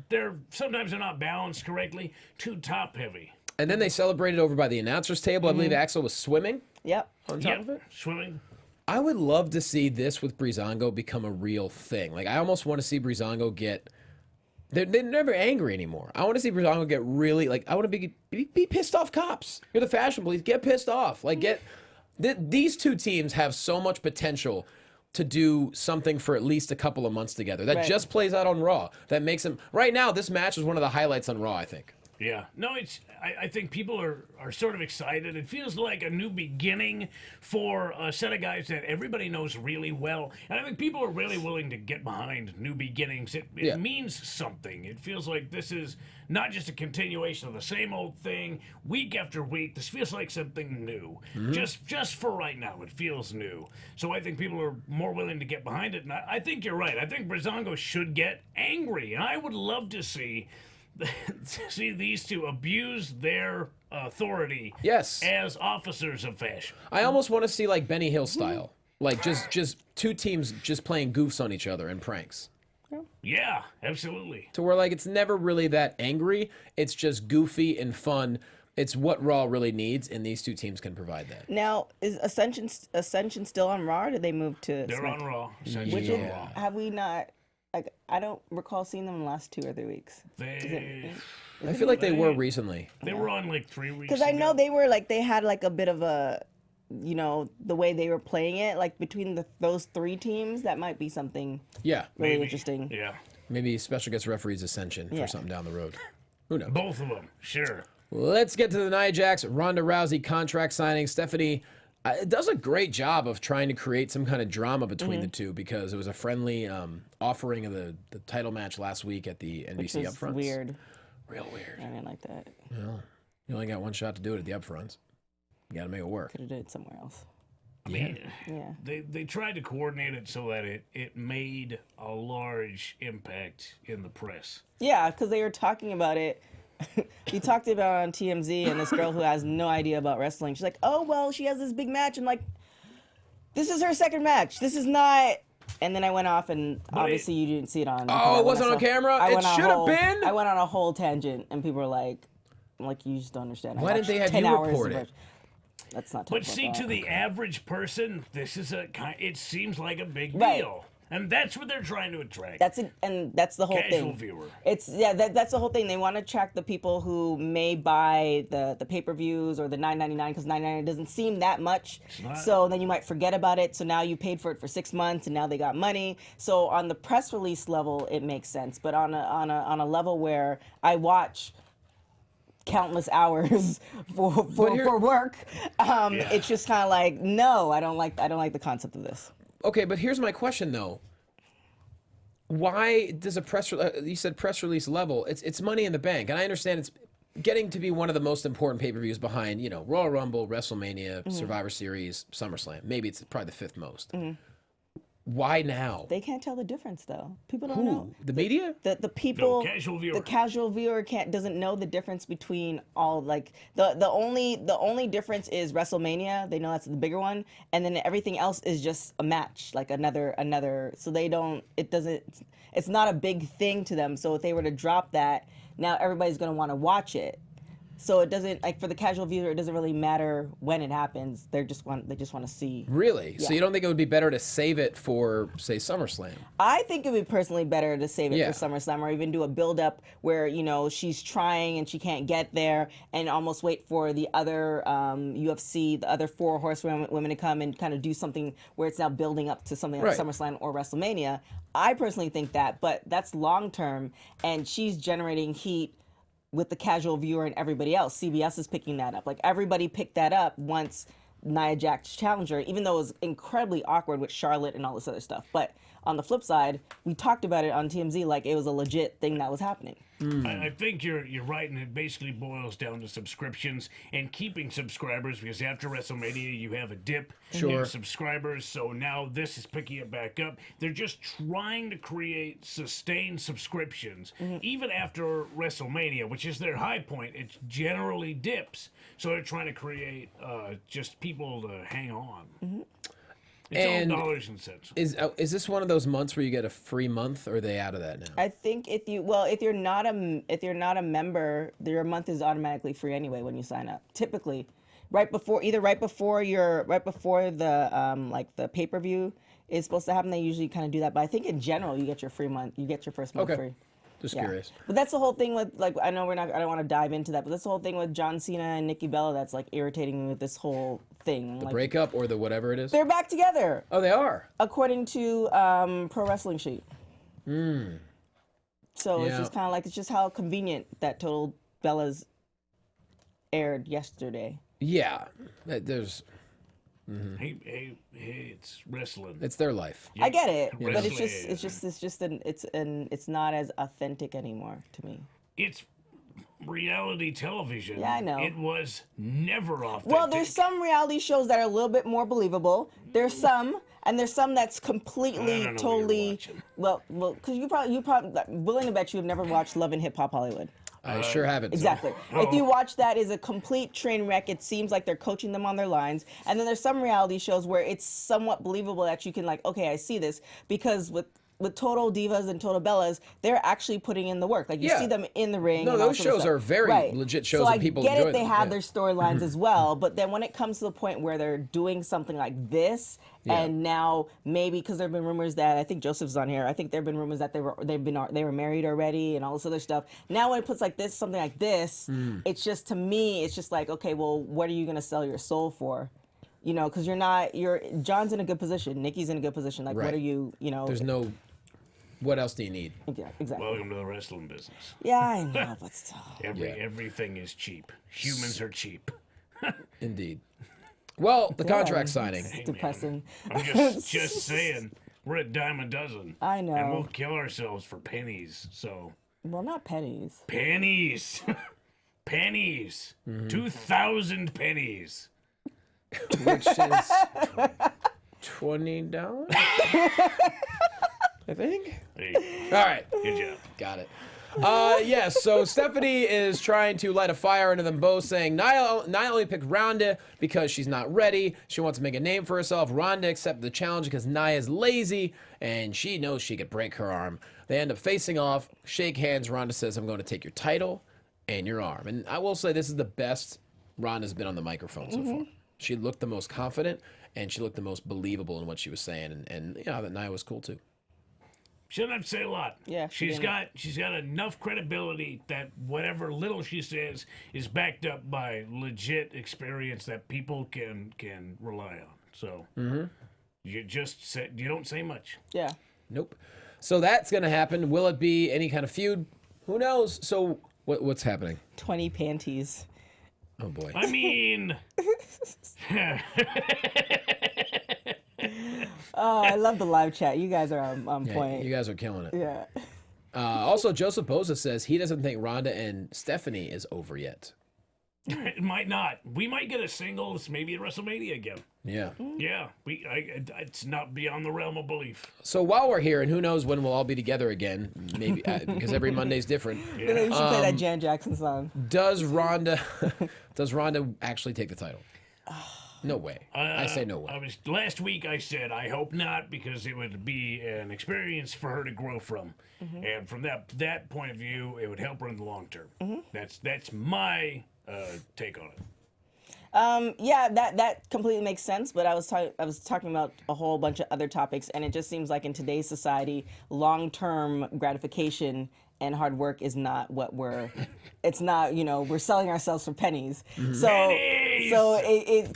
Speaker 5: they're sometimes they're not balanced correctly. Too top heavy.
Speaker 1: And then they celebrated over by the announcer's table. I believe Axel was swimming
Speaker 4: Yep.
Speaker 1: on top of it.
Speaker 5: Swimming.
Speaker 1: I would love to see this with Breezango become a real thing. Like, I almost want to see Breezango get... They're never angry anymore. I want to see Breezango get really... Like, I want to be pissed off cops. You're the fashion police. Get pissed off. Like, these two teams have so much potential to do something for at least a couple of months together. That
Speaker 4: Right.
Speaker 1: just plays out on Raw. That makes them... Right now, this match is one of the highlights on Raw, I think.
Speaker 5: Yeah. No, I think people are sort of excited. It feels like a new beginning for a set of guys that everybody knows really well. And I think people are really willing to get behind new beginnings. It
Speaker 1: Yeah.
Speaker 5: means something. It feels like this is not just a continuation of the same old thing week after week. This feels like something new. Just for right now, it feels new. So I think people are more willing to get behind it. And I think you're right. I think Breezango should get angry. And I would love to see these two abuse their authority
Speaker 1: Yes.
Speaker 5: as officers of fashion.
Speaker 1: I almost want to see, like, Benny Hill style. Like, just two teams just playing goofs on each other and pranks.
Speaker 5: Yeah, absolutely.
Speaker 1: To where, like, it's never really that angry. It's just goofy and fun. It's what Raw really needs, and these two teams can provide that.
Speaker 4: Now, is Ascension still on Raw, or did they move to
Speaker 5: They're on
Speaker 4: SmackDown?
Speaker 5: Raw.
Speaker 4: Which
Speaker 5: Essentially
Speaker 4: is,
Speaker 5: on Raw.
Speaker 4: have we not? Like, I don't recall seeing them in the last 2 or 3 weeks.
Speaker 1: I feel like they were recently.
Speaker 5: They were on like 3 weeks
Speaker 4: Because I know
Speaker 5: ago.
Speaker 4: they were like, they had like a bit of a, you know, the way they were playing it, like between those 3 teams, that might be something
Speaker 1: Yeah.
Speaker 4: really
Speaker 5: Maybe.
Speaker 4: interesting.
Speaker 5: Yeah.
Speaker 1: Maybe special guest referees Ascension
Speaker 4: Yeah.
Speaker 1: for something down the road. Who knows?
Speaker 5: Both of them, sure.
Speaker 1: Let's get to the Nia Jax, Ronda Rousey contract signing. Stephanie does a great job of trying to create some kind of drama between the two because it was a friendly offering of the title match last week at the
Speaker 4: Which
Speaker 1: NBC
Speaker 4: was
Speaker 1: Upfronts.
Speaker 4: weird.
Speaker 1: Real weird.
Speaker 4: I didn't like that.
Speaker 1: You only got one shot to do it at the Upfronts. You got to make it work.
Speaker 4: Could have did it somewhere else.
Speaker 5: I mean,
Speaker 4: Yeah.
Speaker 5: they tried to coordinate it so that it made a large impact in the press.
Speaker 4: Yeah, because they were talking about it. We talked about it on TMZ, and this girl who has no idea about wrestling, she's like, oh, well, she has this big match. I'm like, this is her second match. This is not... And then I went off, and obviously you didn't see it on...
Speaker 1: Oh, it wasn't on camera? It should have been?
Speaker 4: I went on a whole tangent, and people were like, you just don't understand.
Speaker 1: Why didn't they have
Speaker 4: 10
Speaker 1: you
Speaker 4: hours
Speaker 1: report
Speaker 4: of
Speaker 1: it?
Speaker 4: wrestling. Let's not talk
Speaker 5: But
Speaker 4: about
Speaker 5: see,
Speaker 4: that.
Speaker 5: to the average person, this is it seems like a big
Speaker 4: Right.
Speaker 5: deal. And that's what they're trying to attract.
Speaker 4: That's the whole
Speaker 5: Casual
Speaker 4: thing.
Speaker 5: viewer.
Speaker 4: It's that's the whole thing. They want to attract the people who may buy the pay-per-views or the $9.99 because $9.99 doesn't seem that much.
Speaker 5: not.
Speaker 4: So then you might forget about it. So now you paid for it for 6 months and now they got money. So on the press release level, it makes sense. But on a level where I watch countless hours for work, it's just kind of like, no, I don't like the concept of this.
Speaker 1: Okay, but here's my question though. Why does a you said press release level? It's money in the bank, and I understand getting to be one of the most important pay-per-views behind, you know, Royal Rumble, WrestleMania, Survivor Series, SummerSlam. Maybe it's probably the 5th most. Why now?
Speaker 4: They can't tell the difference though. People don't know.
Speaker 1: The media?
Speaker 4: The people,
Speaker 5: casual viewer.
Speaker 4: the casual viewer doesn't know the difference between all like the only difference is WrestleMania. They know that's the bigger one, and then everything else is just a match, like another. So they don't. It's not a big thing to them. So if they were to drop that, now everybody's gonna want to watch it. So it doesn't, like, for the casual viewer, it doesn't really matter when it happens. They just want to see.
Speaker 1: Really?
Speaker 4: Yeah.
Speaker 1: So you don't think it would be better to save it for, say, SummerSlam?
Speaker 4: I think it would be personally better to save it
Speaker 1: Yeah.
Speaker 4: for SummerSlam, or even do a build-up where, you know, she's trying and she can't get there, and almost wait for the other UFC, the other 4 horsewomen to come and kind of do something where it's now building up to something like
Speaker 1: Right.
Speaker 4: SummerSlam or WrestleMania. I personally think that, but that's long-term, and she's generating heat with the casual viewer and everybody else. CBS is picking that up. Like, everybody picked that up once Nia Jax challenged her, even though it was incredibly awkward with Charlotte and all this other stuff. But on the flip side, we talked about it on TMZ like it was a legit thing that was happening.
Speaker 5: I think you're right, and it basically boils down to subscriptions and keeping subscribers, because after WrestleMania you have a dip in subscribers, so now this is picking it back up. They're just trying to create sustained subscriptions. Even after WrestleMania, which is their high point, it generally dips. So they're trying to create just people to hang on. It's all dollars and cents.
Speaker 1: Is this one of those months where you get a free month, or are they out of that now?
Speaker 4: I think if you're not a member, your month is automatically free anyway when you sign up. Typically, right before the like the pay-per-view is supposed to happen, they usually kind of do that. But I think in general, you get your free month, you get your first month free.
Speaker 1: Just
Speaker 4: Yeah.
Speaker 1: curious.
Speaker 4: But that's the whole thing with, like, I don't want to dive into that, but that's the whole thing with John Cena and Nikki Bella that's like irritating me with this whole thing.
Speaker 1: The
Speaker 4: like,
Speaker 1: breakup or the whatever it is?
Speaker 4: they're back together,
Speaker 1: Oh, they are?
Speaker 4: according to Pro Wrestling Sheet. So it's
Speaker 1: Yeah.
Speaker 4: just kind of like, it's just how convenient that Total Bellas aired yesterday.
Speaker 1: Yeah. There's...
Speaker 5: Hey, it's wrestling.
Speaker 1: It's their life.
Speaker 4: I get it, but
Speaker 5: Wrestling.
Speaker 4: it's not as authentic anymore to me.
Speaker 5: It's reality television.
Speaker 4: Yeah, I know.
Speaker 5: It was never authentic.
Speaker 4: Well, there's some reality shows that are a little bit more believable. There's some that's completely,
Speaker 5: I don't know what you're
Speaker 4: totally.
Speaker 5: watching.
Speaker 4: Well, because you probably willing to bet you have never watched Love and Hip Hop Hollywood.
Speaker 1: I sure haven't.
Speaker 4: Exactly. If you watch that, is a complete train wreck. It seems like they're coaching them on their lines. And then there's some reality shows where it's somewhat believable that you can, like, okay, I see this, because with Total Divas and Total Bellas, they're actually putting in the work. Like, you
Speaker 1: Yeah.
Speaker 4: see them in the ring.
Speaker 1: No,
Speaker 4: and all
Speaker 1: those
Speaker 4: sorts of
Speaker 1: shows
Speaker 4: stuff.
Speaker 1: are very legit shows,
Speaker 4: so
Speaker 1: and people
Speaker 4: I get
Speaker 1: enjoy
Speaker 4: it. They
Speaker 1: them.
Speaker 4: have
Speaker 1: Yeah.
Speaker 4: their storylines as well. But then when it comes to the point where they're doing something like this, and now maybe because there have been rumors that, I think Joseph's on here, I think there have been rumors that they were married already and all this other stuff. Now when it puts like this, something like this, it's just, to me, it's just like, okay, well, what are you gonna sell your soul for? You know, because John's in a good position, Nikki's in a good position. Like,
Speaker 1: Right.
Speaker 4: what are you, you know?
Speaker 1: There's no... What else do you need?
Speaker 4: Yeah, exactly.
Speaker 5: Welcome to the wrestling business.
Speaker 4: Yeah, I know, but still.
Speaker 5: Everything is cheap. Humans are cheap.
Speaker 1: Indeed. Well, the contract signing.
Speaker 4: It's depressing.
Speaker 5: I'm just saying, we're a dime a dozen.
Speaker 4: I know.
Speaker 5: And we'll kill ourselves for pennies. So
Speaker 4: Well, not pennies.
Speaker 5: pennies, pennies, 2,000 pennies.
Speaker 1: Which is $20, I think.
Speaker 5: Hey,
Speaker 1: All right,
Speaker 5: good job.
Speaker 1: got it. Yes, so Stephanie is trying to light a fire under them both, saying Nia only picked Ronda because she's not ready. She wants to make a name for herself. Ronda accepted the challenge because Nia's lazy, and she knows she could break her arm. They end up facing off, shake hands. Ronda says, I'm going to take your title and your arm. And I will say this is the best Ronda's been on the microphone so far. She looked the most confident, and she looked the most believable in what she was saying. And you know, that Nia was cool too.
Speaker 5: She doesn't have to say a lot.
Speaker 4: Yeah,
Speaker 5: she's got enough credibility that whatever little she says is backed up by legit experience that people can rely on. So you don't say much.
Speaker 4: Yeah.
Speaker 1: Nope. So that's going to happen. Will it be any kind of feud? Who knows? So what's happening?
Speaker 4: 20 panties.
Speaker 1: Oh, boy.
Speaker 5: I mean,
Speaker 4: Oh, I love the live chat. You guys are on point.
Speaker 1: You guys are killing it.
Speaker 4: Yeah.
Speaker 1: Also, Joseph Boza says he doesn't think Ronda and Stephanie is over yet.
Speaker 5: It might not. We might get a singles, maybe at WrestleMania again.
Speaker 1: Yeah.
Speaker 5: Yeah, it's not beyond the realm of belief.
Speaker 1: So while we're here, and who knows when we'll all be together again, maybe because every Monday's different.
Speaker 4: Maybe we should play that Jan Jackson song.
Speaker 1: Does Ronda actually take the title? No way. I say no way.
Speaker 5: Last week I said I hope not, because it would be an experience for her to grow from, and from that point of view, it would help her in the long term. That's my take on it.
Speaker 4: Yeah, that completely makes sense. But I was talking about a whole bunch of other topics, and it just seems like in today's society, long-term gratification and hard work is not what we're. It's not, we're selling ourselves for pennies. So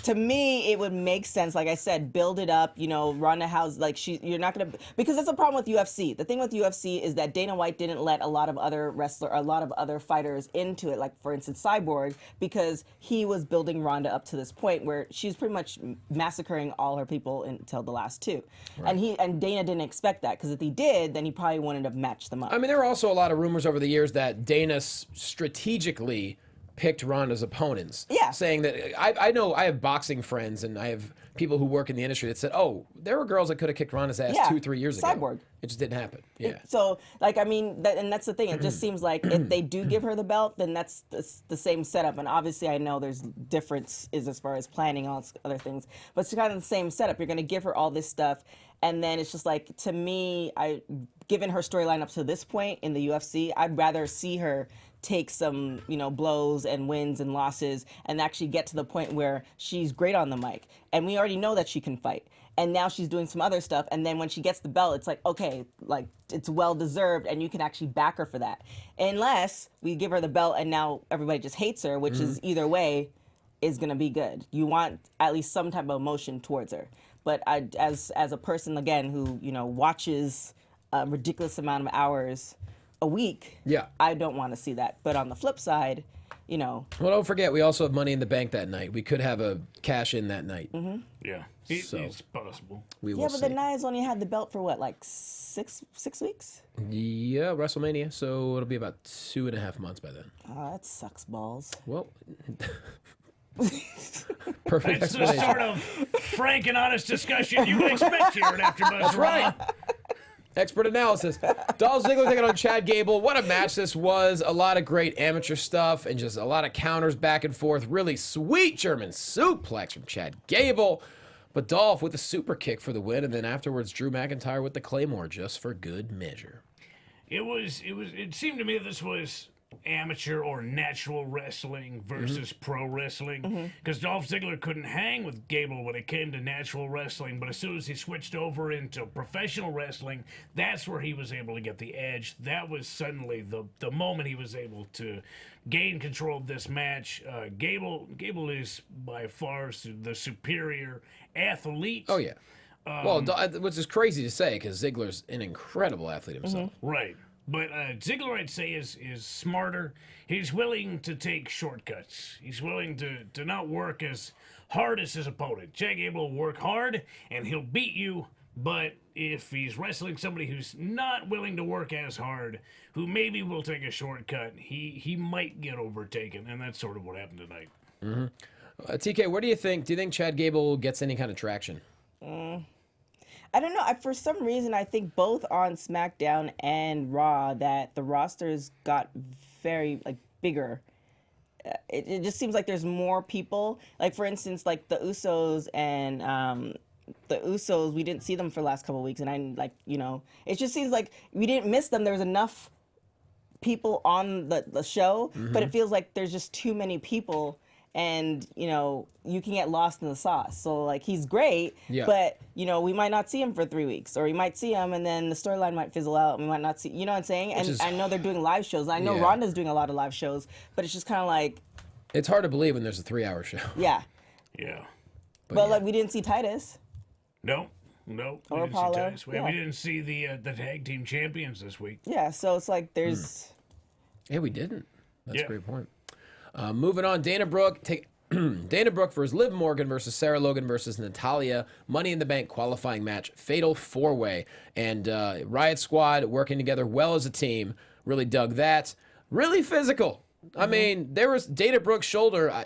Speaker 4: to me, it would make sense. Like I said, build it up. Ronda House, you're not gonna, because that's a problem with UFC. The thing with UFC is that Dana White didn't let a lot of other fighters into it. Like for instance, Cyborg, because he was building Ronda up to this point where she's pretty much massacring all her people until the last two. Right. And Dana didn't expect that, because if he did, then he probably wouldn't have matched them up.
Speaker 1: I mean, there were also a lot of rumors over the years that Dana strategically picked Ronda's opponents.
Speaker 4: Yeah.
Speaker 1: Saying that, I know I have boxing friends and I have people who work in the industry that said, oh, there were girls that could have kicked Ronda's ass 2-3 years ago.
Speaker 4: Cyborg.
Speaker 1: It just didn't happen. Yeah.
Speaker 4: So, and that's the thing. It just seems like if they do give her the belt, then that's the same setup. And obviously, I know there's differences as far as planning, all other things. But it's kind of the same setup. You're going to give her all this stuff. And then it's just like, to me, given her storyline up to this point in the UFC, I'd rather see her take some, blows and wins and losses and actually get to the point where she's great on the mic. And we already know that she can fight. And now she's doing some other stuff. And then when she gets the belt, it's like, okay, it's well deserved, and you can actually back her for that. Unless we give her the belt and now everybody just hates her, which is either way is going to be good. You want at least some type of emotion towards her. But as a person, again, who, watches a ridiculous amount of hours a week, I don't want to see that. But on the flip side, Well,
Speaker 1: don't forget, we also have Money in the Bank that night. We could have a cash in that night.
Speaker 5: Yeah, it's possible.
Speaker 1: We will
Speaker 4: but
Speaker 1: see.
Speaker 4: the Nia's only had the belt for what, like six weeks?
Speaker 1: Yeah, WrestleMania. So it'll be about 2.5 months by then.
Speaker 4: Oh, that sucks balls.
Speaker 1: Well, perfect
Speaker 5: That's the
Speaker 1: explanation.
Speaker 5: sort of frank and honest discussion you would expect here at AfterBuzz.
Speaker 1: That's right. Expert analysis. Dolph Ziggler taking on Chad Gable. What a match this was. A lot of great amateur stuff and just a lot of counters back and forth. Really sweet German suplex from Chad Gable. But Dolph with a super kick for the win, and then afterwards Drew McIntyre with the Claymore just for good measure.
Speaker 5: It seemed to me this was amateur or natural wrestling versus pro wrestling, because Dolph Ziggler couldn't hang with Gable when it came to natural wrestling, but as soon as he switched over into professional wrestling, that's where he was able to get the edge. That was suddenly the moment he was able to gain control of this match. Gable is by far the superior athlete.
Speaker 1: Oh, yeah. Which is crazy to say because Ziggler's an incredible athlete himself.
Speaker 5: Right. But Ziggler, I'd say, is smarter. He's willing to take shortcuts. He's willing to not work as hard as his opponent. Chad Gable will work hard, and he'll beat you. But if he's wrestling somebody who's not willing to work as hard, who maybe will take a shortcut, he might get overtaken. And that's sort of what happened tonight.
Speaker 1: TK, what do you think? Do you think Chad Gable gets any kind of traction?
Speaker 4: I don't know. For some reason, I think both on SmackDown and Raw that the rosters got very bigger. It just seems like there's more people. Like for instance, like the Usos and the Usos, we didn't see them for the last couple of weeks, and it just seems like we didn't miss them. There's enough people on the show, but it feels like there's just too many people. And, you can get lost in the sauce. So, he's great, but, we might not see him for 3 weeks. Or we might see him, and then the storyline might fizzle out, and we might not see, you know what I'm saying? And I know they're doing live shows. I know Ronda's doing a lot of live shows, but it's just kind of like...
Speaker 1: It's hard to believe when there's a 3-hour show.
Speaker 4: Yeah.
Speaker 5: Yeah.
Speaker 4: But we didn't see Titus.
Speaker 5: No.
Speaker 4: Or Apollo.
Speaker 5: We didn't see the tag team champions this week.
Speaker 4: Yeah, so it's like there's...
Speaker 1: Yeah, we didn't. That's a great point. Moving on, Dana Brooke Dana Brooke versus Liv Morgan versus Sarah Logan versus Natalya. Money in the Bank qualifying match. Fatal 4-way. And Riot Squad working together well as a team. Really dug that. Really physical. I mean, there was Dana Brooke's shoulder.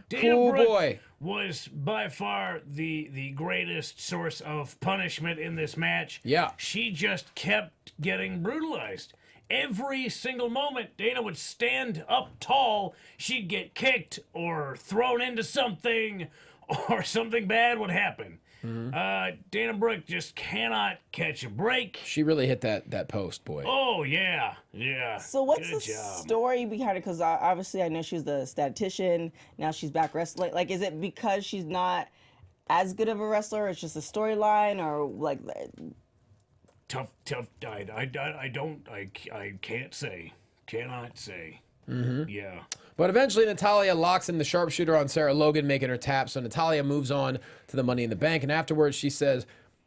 Speaker 5: Dana Brooke
Speaker 1: boy.
Speaker 5: was by far the greatest source of punishment in this match.
Speaker 1: Yeah.
Speaker 5: She just kept getting brutalized. Every single moment, Dana would stand up tall, she'd get kicked or thrown into something, or something bad would happen. Dana Brooke just cannot catch a break.
Speaker 1: She really hit that post, boy.
Speaker 5: Oh, yeah.
Speaker 4: So what's
Speaker 5: Good
Speaker 4: the
Speaker 5: job.
Speaker 4: story behind it? Because obviously I know she was the statistician. Now she's back wrestling. Like, is it because she's not as good of a wrestler? It's just a storyline, or like?
Speaker 5: Tough. I can't say. Cannot say. Yeah.
Speaker 1: But eventually Natalya locks in the sharpshooter on Sarah Logan, making her tap. So Natalya moves on to the Money in the Bank. And afterwards she says,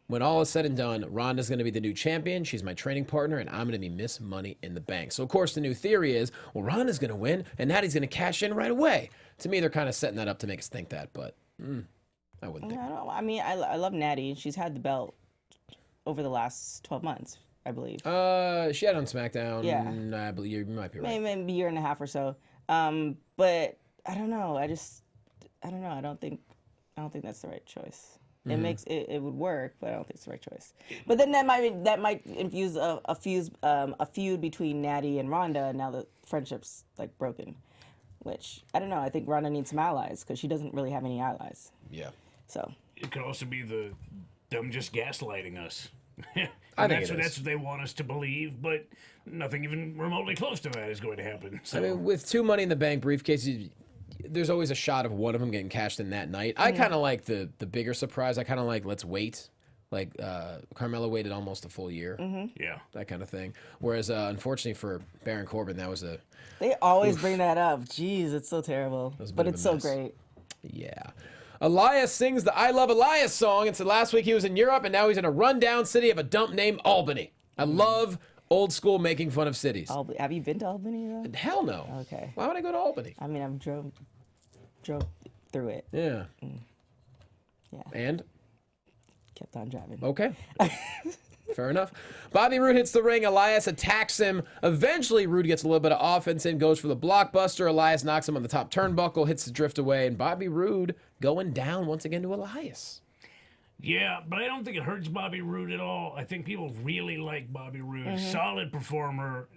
Speaker 1: when all is said and done, Ronda's going to be the new champion. She's my training partner, and I'm going to be Miss Money in the Bank. So, of course, the new theory is, well, Ronda's going to win, and Natty's going to cash in right away. To me, they're kind of setting that up to make us think that, but I wouldn't think.
Speaker 4: I mean, I love Natty. She's had the belt over the last 12 months, I believe.
Speaker 1: She had it on SmackDown.
Speaker 4: Yeah.
Speaker 1: I believe you might be right.
Speaker 4: Maybe a year and a half or so. But I don't know. I don't know. I don't think that's the right choice. It makes it would work, but I don't think it's the right choice. But then that might infuse a feud between Natty and Ronda. Now the friendship's like broken, which I don't know. I think Ronda needs some allies because she doesn't really have any allies.
Speaker 1: Yeah.
Speaker 4: So
Speaker 5: It could also be them just gaslighting us.
Speaker 1: I think
Speaker 5: that's what they want us to believe, but nothing even remotely close to that is going to happen. So.
Speaker 1: I mean, with 2 Money in the Bank briefcases, there's always a shot of one of them getting cashed in that night. I kind of like the bigger surprise. I kind of like let's wait. Like Carmella waited almost a full year.
Speaker 5: Yeah.
Speaker 1: That kind of thing. Whereas, unfortunately for Baron Corbin, that was a...
Speaker 4: they always bring that up. Jeez, it's so terrible.
Speaker 1: was a bit
Speaker 4: But
Speaker 1: of
Speaker 4: it's
Speaker 1: a
Speaker 4: so
Speaker 1: mess.
Speaker 4: great.
Speaker 1: Yeah. Elias sings the I Love Elias song. And so last week he was in Europe, and now he's in a rundown city of a dump named Albany. I love old school making fun of cities.
Speaker 4: Have you been to Albany though?
Speaker 1: Hell no.
Speaker 4: Okay.
Speaker 1: Why would I go to Albany?
Speaker 4: I mean, I've drove through it.
Speaker 1: Yeah.
Speaker 4: Yeah.
Speaker 1: And?
Speaker 4: Kept on driving.
Speaker 1: Okay. Fair enough. Bobby Roode hits the ring. Elias attacks him. Eventually, Roode gets a little bit of offense in, goes for the blockbuster. Elias knocks him on the top turnbuckle, hits the drift away, and Bobby Roode going down once again to Elias.
Speaker 5: Yeah, but I don't think it hurts Bobby Roode at all. I think people really like Bobby Roode. Solid performer,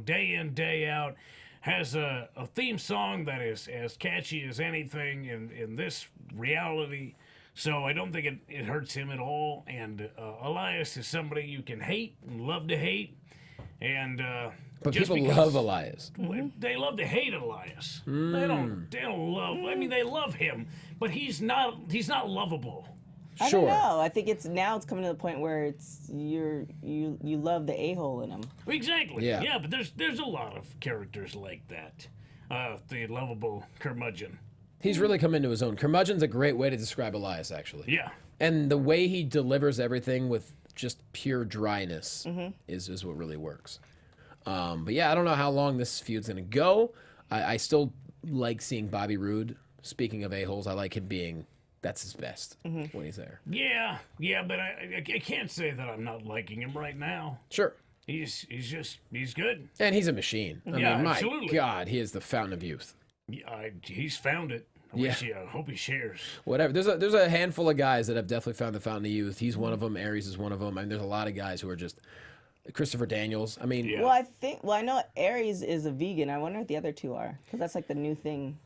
Speaker 5: day in, day out. Has a theme song that is as catchy as anything in this reality. So I don't think it hurts him at all. And Elias is somebody you can hate and love to hate. And
Speaker 1: But
Speaker 5: just
Speaker 1: people
Speaker 5: because
Speaker 1: love Elias.
Speaker 5: they love to hate Elias. They don't love. I mean, they love him, but he's not lovable.
Speaker 4: I
Speaker 1: Sure.
Speaker 4: don't know. I think it's coming to the point where it's you love the a-hole in him.
Speaker 5: Exactly.
Speaker 1: Yeah.
Speaker 5: Yeah, but there's a lot of characters like that. The lovable curmudgeon.
Speaker 1: He's really come into his own. Curmudgeon's a great way to describe Elias, actually.
Speaker 5: Yeah.
Speaker 1: And the way he delivers everything with just pure dryness is what really works. But yeah, I don't know how long this feud's going to go. I still like seeing Bobby Roode. Speaking of a-holes, I like him being... That's his best when he's there.
Speaker 5: Yeah, but I can't say that I'm not liking him right now.
Speaker 1: Sure.
Speaker 5: He's good.
Speaker 1: And he's a machine. I
Speaker 5: Yeah,
Speaker 1: mean, my
Speaker 5: absolutely.
Speaker 1: God, he is the fountain of youth.
Speaker 5: Yeah, he's found it. I hope he shares.
Speaker 1: Whatever. There's a handful of guys that have definitely found the fountain of youth. He's one of them. Aries is one of them. I mean, there's a lot of guys who are just... Christopher Daniels. I mean...
Speaker 5: Yeah.
Speaker 4: Well, I know Aries is a vegan. I wonder what the other two are. Because that's like the new thing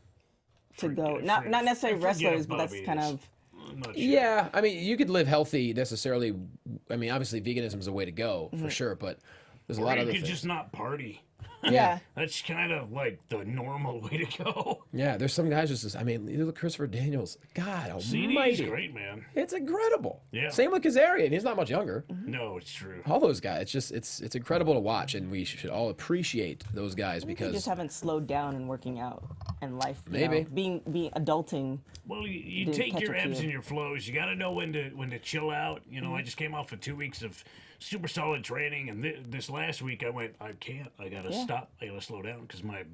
Speaker 4: to go. Not necessarily wrestlers, but that's kind of...
Speaker 5: I'm not sure.
Speaker 1: Yeah, I mean, you could live healthy necessarily. I mean, obviously, veganism is a way to go for sure, but there's a lot of
Speaker 5: Or you
Speaker 1: other
Speaker 5: could
Speaker 1: things.
Speaker 5: just not party.
Speaker 4: Yeah.
Speaker 5: That's kind of like the normal way to go.
Speaker 1: Yeah, there's some guys I mean, look at Christopher Daniels. God
Speaker 5: CD's
Speaker 1: almighty.
Speaker 5: great, man.
Speaker 1: It's incredible.
Speaker 5: Yeah.
Speaker 1: Same with Kazarian. He's not much younger.
Speaker 5: No, it's true.
Speaker 1: All those guys. It's incredible to watch, and we should all appreciate those guys
Speaker 4: They
Speaker 1: because...
Speaker 4: just haven't slowed down in working out. and life.
Speaker 1: Maybe.
Speaker 4: Being adulting.
Speaker 5: Well, you
Speaker 4: Didn't
Speaker 5: take
Speaker 4: catch
Speaker 5: your
Speaker 4: up to
Speaker 5: ebbs
Speaker 4: you.
Speaker 5: and your flows. You got to know when to chill out. You know, I just came off of 2 weeks of super solid training, and this last week I went, I can't. I got to stop. I got to slow down because my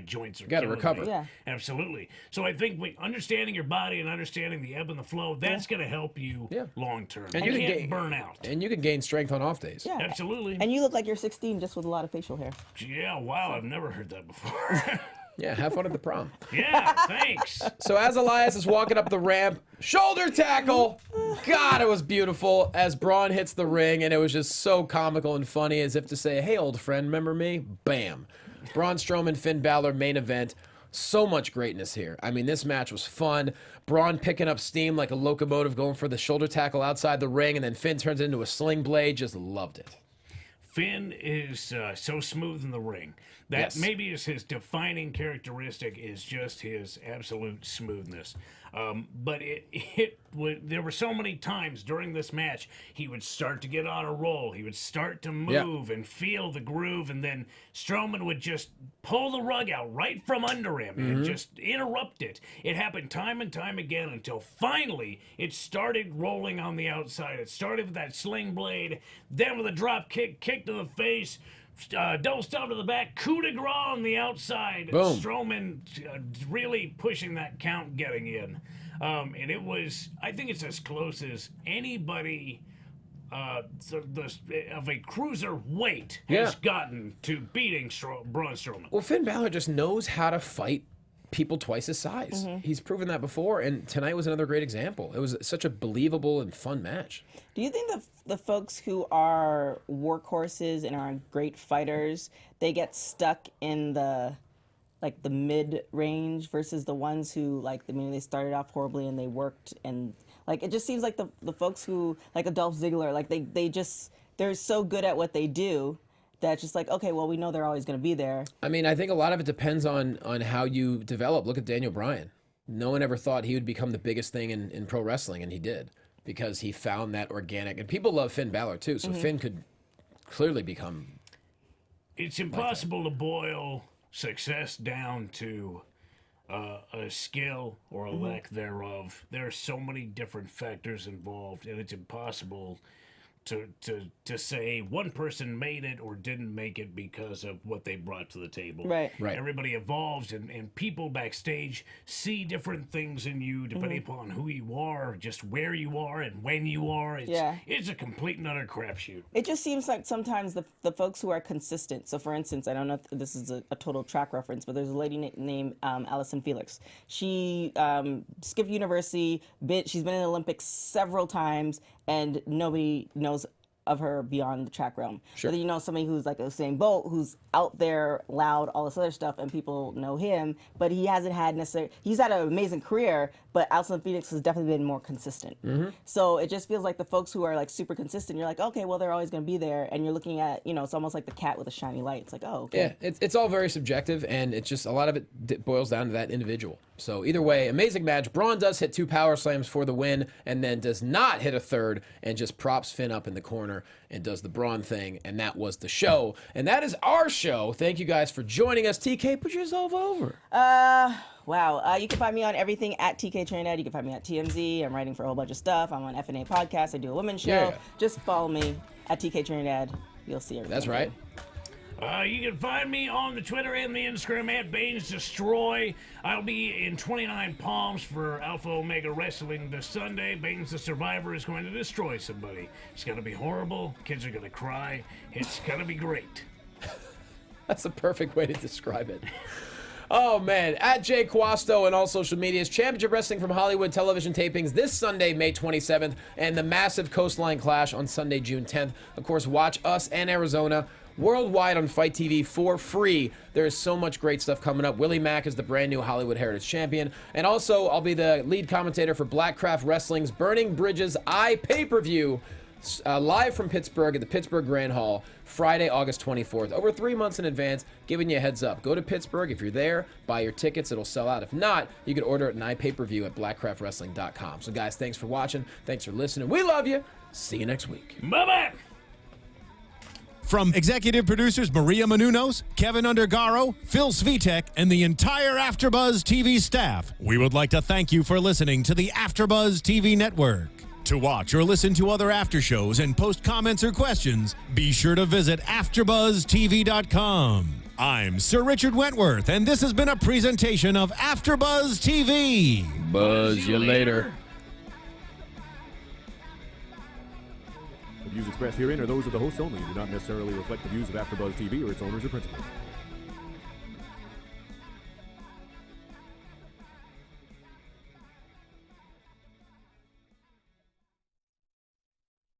Speaker 5: joints are.
Speaker 1: Got to
Speaker 5: killing
Speaker 1: recover.
Speaker 5: me.
Speaker 4: Yeah.
Speaker 5: Absolutely. So I think understanding your body and understanding the ebb and the flow, that's going to help you long term.
Speaker 1: And
Speaker 5: you
Speaker 1: you can
Speaker 5: can't
Speaker 1: gain-
Speaker 5: burn out.
Speaker 1: And you can gain strength on off days.
Speaker 4: Yeah.
Speaker 5: Absolutely.
Speaker 4: And you look like you're 16 just with a lot of facial hair.
Speaker 5: Yeah. Wow. I've never heard that before.
Speaker 1: Yeah, have fun at the prom.
Speaker 5: Yeah. Thanks.
Speaker 1: So as Elias is walking up the ramp, shoulder tackle. God, it was beautiful as Braun hits the ring, and it was just so comical and funny, as if to say, hey, old friend, remember me? Bam. Braun Strowman, Finn Balor, main event. So much greatness here. I mean, this match was fun. Braun picking up steam like a locomotive, going for the shoulder tackle outside the ring, and then Finn turns it into a sling blade. Just loved it.
Speaker 5: Finn is so smooth in the ring. That
Speaker 1: Yes.
Speaker 5: maybe is his defining characteristic, is just his absolute smoothness. But there were so many times during this match he would start to get on a roll. He would start to move and feel the groove, and then Strowman would just pull the rug out right from under him and just interrupt it. It happened time and time again until finally it started rolling on the outside. It started with that sling blade, then with a drop kick to the face. Double stomp to the back, coup de grace on the outside.
Speaker 1: Boom.
Speaker 5: Strowman really pushing that count, getting in. And it was, I think it's as close as anybody of a cruiser weight has gotten to beating Braun Strowman.
Speaker 1: Well, Finn Balor just knows how to fight people twice his size. He's proven that before, and tonight was another great example. It was such a believable and fun match.
Speaker 4: Do you think the folks who are workhorses and are great fighters, they get stuck in the mid range versus the ones who they started off horribly and they worked, and it just seems like the folks who like Dolph Ziggler, they're so good at what they do that's just okay, well, we know they're always going to be there.
Speaker 1: I mean, I think a lot of it depends on how you develop. Look at Daniel Bryan. No one ever thought he would become the biggest thing in pro wrestling, and he did, because he found that organic. And people love Finn Balor too, so Finn could clearly become.
Speaker 5: It's impossible to boil success down to a skill or a lack thereof. There are so many different factors involved, and it's impossible to say one person made it or didn't make it because of what they brought to the table.
Speaker 4: Right.
Speaker 5: Everybody evolves, and people backstage see different things in you depending upon who you are, just where you are, and when you are. It's a complete and utter crapshoot.
Speaker 4: It just seems like sometimes the folks who are consistent. So, for instance, I don't know if this is a total track reference, but there's a lady named Allison Felix. She skipped university. She's been in the Olympics several times, and nobody knows of her beyond the track realm.
Speaker 1: Sure.
Speaker 4: Whether you know somebody who's like Usain Bolt, who's out there loud, all this other stuff, and people know him, but he hasn't had he's had an amazing career, but Alison Felix has definitely been more consistent. So it just feels like the folks who are super consistent, you're like, okay, well, they're always going to be there, and you're looking at, it's almost like the cat with a shiny light. It's like, oh, okay.
Speaker 1: Yeah, it's all very subjective, and it's just a lot of it boils down to that individual. So either way, amazing match. Braun does hit 2 power slams for the win, and then does not hit a third, and just props Finn up in the corner and does the Braun thing, and that was the show. And that is our show. Thank you guys for joining us. TK, put yourself over.
Speaker 4: Wow. You can find me on everything at TK Trinidad. You can find me at TMZ. I'm writing for a whole bunch of stuff. I'm on FNA Podcast. I do a women's show.
Speaker 1: Yeah.
Speaker 4: Just follow me at TK Trinidad. You'll see everything.
Speaker 1: That's right.
Speaker 5: You can find me on the Twitter and the Instagram at Baines Destroy. I'll be in 29 Palms for Alpha Omega Wrestling this Sunday. Baines the Survivor is going to destroy somebody. It's going to be horrible. Kids are going to cry. It's going to be great.
Speaker 1: That's a perfect way to describe it. Oh, man. At Jay Quasto and all social medias. Championship Wrestling from Hollywood television tapings this Sunday, May 27th, and the massive Coastline Clash on Sunday, June 10th. Of course, watch us and Arizona worldwide on Fight TV for free. There is so much great stuff coming up. Willie Mack is the brand new Hollywood Heritage Champion. And also, I'll be the lead commentator for Blackcraft Wrestling's Burning Bridges pay-per-view. Live from Pittsburgh at the Pittsburgh Grand Hall, Friday, August 24th. Over 3 months in advance, giving you a heads up. Go to Pittsburgh. If you're there, buy your tickets. It'll sell out. If not, you can order it an iPay-per-view at blackcraftwrestling.com. So, guys, thanks for watching. Thanks for listening. We love you. See you next week.
Speaker 5: Bye-bye.
Speaker 2: From executive producers Maria Menounos, Kevin Undergaro, Phil Svitek, and the entire AfterBuzz TV staff, we would like to thank you for listening to the AfterBuzz TV network. To watch or listen to other after shows and post comments or questions, be sure to visit AfterBuzzTV.com. I'm Sir Richard Wentworth, and this has been a presentation of AfterBuzz TV.
Speaker 1: Buzz you later.
Speaker 7: The views expressed herein are those of the hosts only and do not necessarily reflect the views of AfterBuzz TV or its owners or principals.